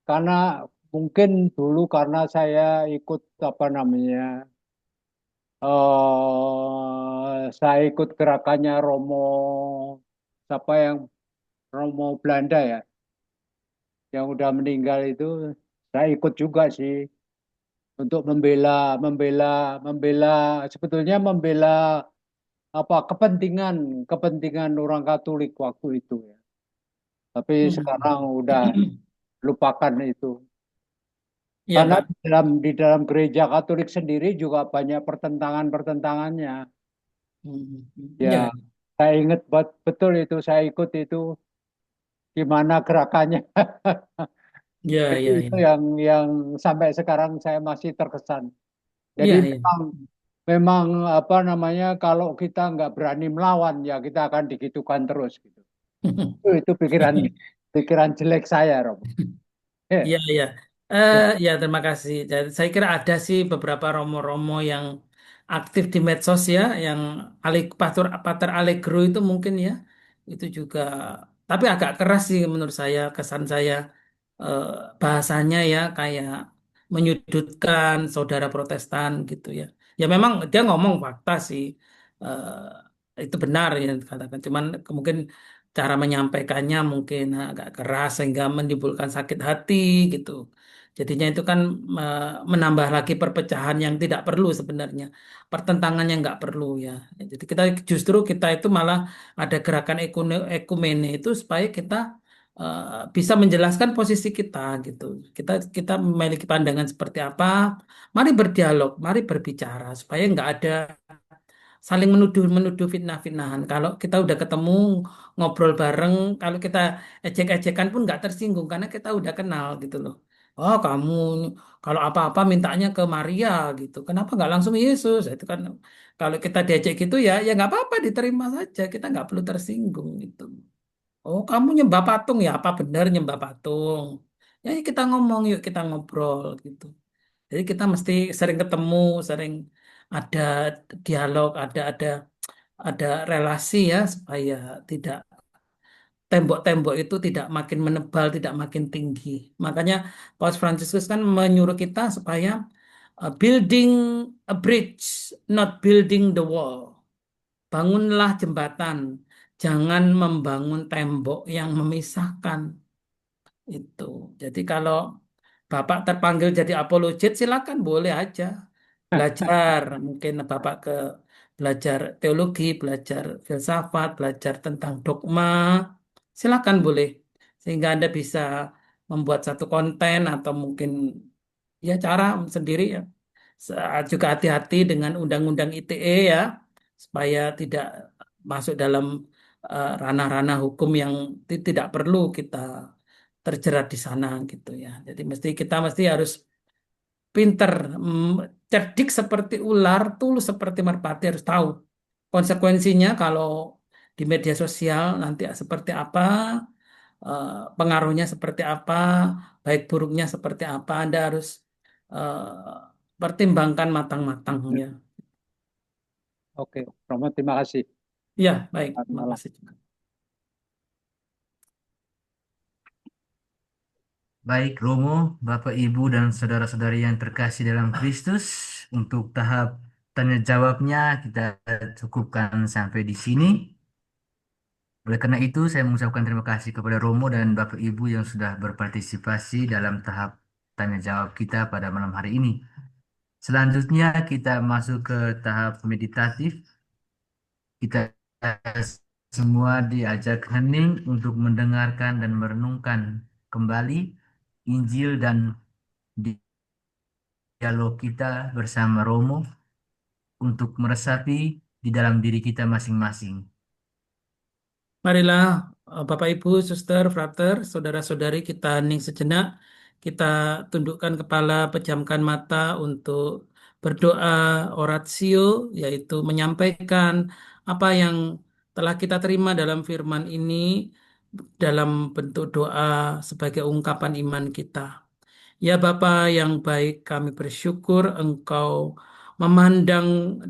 karena mungkin dulu karena saya ikut apa namanya, saya ikut gerakannya Romo, siapa yang Romo Belanda ya, yang udah meninggal itu, saya ikut juga sih untuk membela sebetulnya membela apa kepentingan orang Katolik waktu itu ya. Tapi Mm. sekarang udah lupakan itu. Iya, Karena Pak. di dalam gereja Katolik sendiri juga banyak pertentangan-pertentangannya. Mm. Ya, Iya, saya ingat betul itu, saya ikut itu gimana gerakannya. iya, Jadi iya, itu iya. yang sampai sekarang saya masih terkesan. Jadi Iya, iya. memang memang apa namanya kalau kita nggak berani melawan ya kita akan digitukan terus gitu. Itu pikiran pikiran jelek saya, Rob. Iya, iya. Ya, terima kasih. Jadi, saya kira ada sih beberapa romo-romo yang aktif di medsos ya, yang Pater, Pater Allegro itu mungkin ya, itu juga. Tapi agak keras sih menurut saya, kesan saya, eh, bahasanya ya kayak menyudutkan saudara Protestan gitu ya. Ya memang dia ngomong fakta sih, itu benar ya katakan. Cuman mungkin cara menyampaikannya mungkin agak keras sehingga menimbulkan sakit hati gitu. Jadinya itu kan menambah lagi perpecahan yang tidak perlu sebenarnya, pertentangan yang nggak perlu ya. Jadi kita itu malah ada gerakan ekumene itu supaya kita bisa menjelaskan posisi kita gitu. Kita memiliki pandangan seperti apa. Mari berdialog, mari berbicara supaya nggak ada saling menuduh fitnah-fitnahan. Kalau kita udah ketemu ngobrol bareng, kalau kita ejek-ejekan pun nggak tersinggung karena kita udah kenal gitu loh. Oh kamu kalau apa-apa mintanya ke Maria gitu. Kenapa nggak langsung Yesus? Itu kan kalau kita diajak gitu ya nggak apa-apa diterima saja. Kita nggak perlu tersinggung gitu. Oh kamu nyembah patung ya? Apa benar nyembah patung? Ya kita ngomong yuk kita ngobrol gitu. Jadi kita mesti sering ketemu, sering ada dialog, ada relasi ya supaya tidak tembok-tembok itu tidak makin menebal, tidak makin tinggi. Makanya Paus Fransiskus kan menyuruh kita supaya building a bridge, not building the wall. Bangunlah jembatan, jangan membangun tembok yang memisahkan. Itu. Jadi kalau Bapak terpanggil jadi apologet, silakan boleh aja. Belajar, mungkin Bapak belajar teologi, belajar filsafat, belajar tentang dogma, silakan boleh. Sehingga Anda bisa membuat satu konten atau mungkin ya cara sendiri ya. Juga hati-hati dengan undang-undang ITE ya, supaya tidak masuk dalam ranah-ranah hukum yang tidak perlu kita terjerat di sana gitu ya. Jadi kita mesti harus pinter, cerdik seperti ular, tulus seperti merpati, harus tahu konsekuensinya kalau di media sosial nanti seperti apa, eh, pengaruhnya seperti apa, baik buruknya seperti apa. Anda harus pertimbangkan matang-matang ya. Oke, Romo, terima kasih. Ya, baik. Selamat Terima malam. kasih juga. Baik, Romo, Bapak, Ibu, dan saudara-saudari yang terkasih dalam Kristus, untuk tahap tanya jawabnya kita cukupkan sampai di sini. Oleh karena itu, saya mengucapkan terima kasih kepada Romo dan Bapak Ibu yang sudah berpartisipasi dalam tahap tanya jawab kita pada malam hari ini. Selanjutnya kita masuk ke tahap meditatif. Kita semua diajak hening untuk mendengarkan dan merenungkan kembali Injil dan dialog kita bersama Romo untuk meresapi di dalam diri kita masing-masing. Marilah Bapak Ibu, Suster, Frater, saudara-saudari kita hening sejenak. Kita tundukkan kepala, pejamkan mata untuk berdoa oratio, yaitu menyampaikan apa yang telah kita terima dalam firman ini dalam bentuk doa sebagai ungkapan iman kita. Ya Bapa yang baik, kami bersyukur Engkau memandang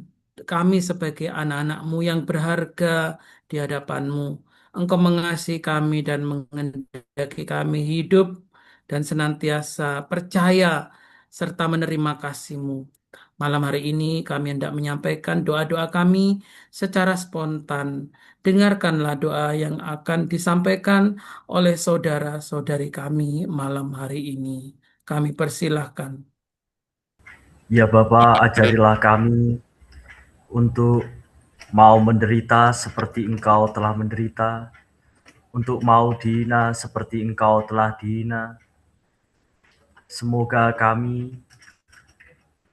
kami sebagai anak-anak-Mu yang berharga di hadapan-Mu. Engkau mengasihi kami dan menghendaki kami hidup dan senantiasa percaya serta menerima kasih-Mu. Malam hari ini kami hendak menyampaikan doa-doa kami secara spontan. Dengarkanlah doa yang akan disampaikan oleh saudara-saudari kami malam hari ini. Kami persilahkan. Ya Bapa, ajarilah kami untuk mau menderita seperti Engkau telah menderita, untuk mau dihina seperti Engkau telah dihina. Semoga kami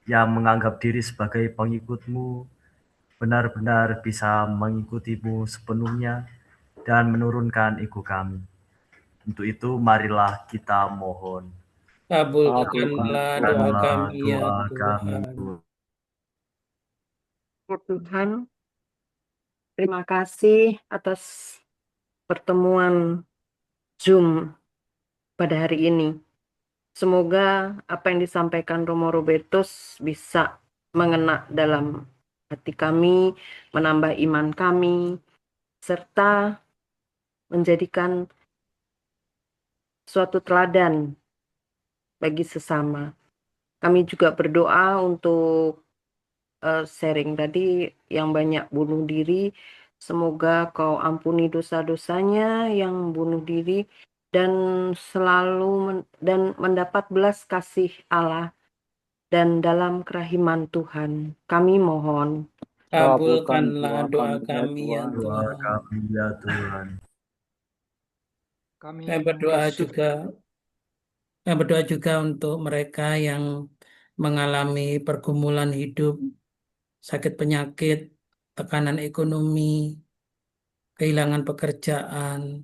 yang menganggap diri sebagai pengikut-Mu benar-benar bisa mengikuti-Mu sepenuhnya dan menurunkan ego kami. Untuk itu marilah kita mohon. Kabulkanlah doa Kabulkanlah kami ya doa kami. Tuhan. Ya Tuhan, terima kasih atas pertemuan Zoom pada hari ini. Semoga apa yang disampaikan Romo Robertus bisa mengena dalam hati kami, menambah iman kami, serta menjadikan suatu teladan bagi sesama. Kami juga berdoa untuk sharing tadi yang banyak bunuh diri. Semoga Kau ampuni dosa-dosanya yang bunuh diri dan selalu mendapat belas kasih Allah, dan dalam kerahiman Tuhan kami mohon. Kabulkanlah doa kami, ya kami ya Tuhan. Doa Tuhan. kami ya Tuhan. Kami Saya berdoa membasuh juga, saya berdoa juga untuk mereka yang mengalami pergumulan hidup, sakit penyakit, tekanan ekonomi, kehilangan pekerjaan,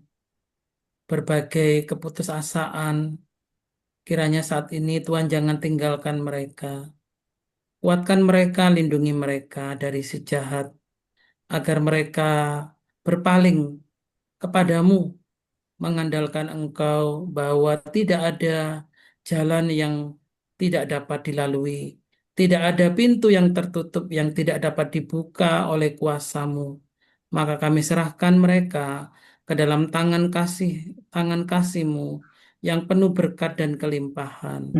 berbagai keputusasaan. Kiranya saat ini Tuhan jangan tinggalkan mereka. Kuatkan mereka, lindungi mereka dari si jahat, agar mereka berpaling kepadamu, mengandalkan Engkau bahwa tidak ada jalan yang tidak dapat dilalui, tidak ada pintu yang tertutup yang tidak dapat dibuka oleh kuasa-Mu. Maka kami serahkan mereka ke dalam tangan kasih-Mu yang penuh berkat dan kelimpahan.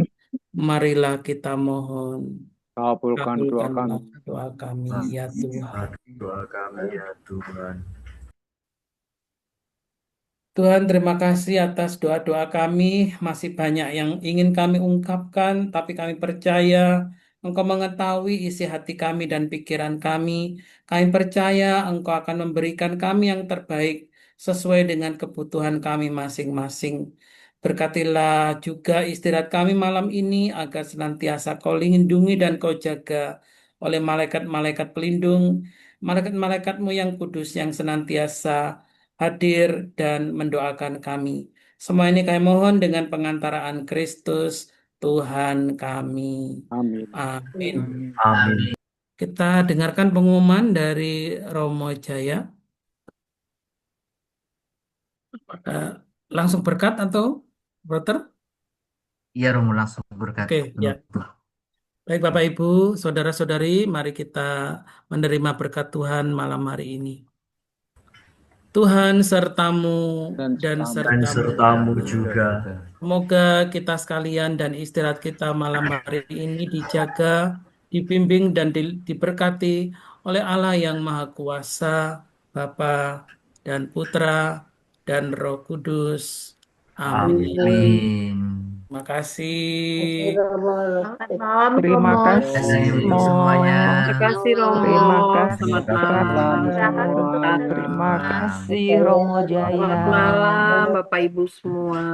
Marilah kita mohon. Kabulkan doa kami. Kabulkanlah doa kami, ya Tuhan. Doa kami ya Tuhan. Tuhan, terima kasih atas doa-doa kami. Masih banyak yang ingin kami ungkapkan, tapi kami percaya Engkau mengetahui isi hati kami dan pikiran kami. Kami percaya Engkau akan memberikan kami yang terbaik sesuai dengan kebutuhan kami masing-masing. Berkatilah juga istirahat kami malam ini agar senantiasa Kau lindungi dan Kau jaga oleh malaikat-malaikat pelindung, malaikat-malaikatmu yang kudus yang senantiasa hadir dan mendoakan kami. Semua ini kami mohon dengan pengantaraan Kristus Tuhan kami. Amin. Amin. Amin. Kita dengarkan pengumuman dari Romo Jaya. Langsung berkat atau brother? Iya Romo, langsung berkat Oke, ya. penutup. Baik Bapak Ibu, saudara-saudari, mari kita menerima berkat Tuhan malam hari ini. Tuhan sertamu dan Dan sertamu. sertamu juga. Semoga kita sekalian dan istirahat kita malam hari ini dijaga, dibimbing dan diberkati oleh Allah yang Maha Kuasa, Bapa dan Putra dan Roh Kudus. Amin. Amin. Terima kasih. Terima kasih Kasih untuk semuanya. Terima kasih Romo. Terima kasih Selamat Pak malam. Samuel. Terima Malam. kasih Romo Selamat Jaya. malam Bapak Ibu semua.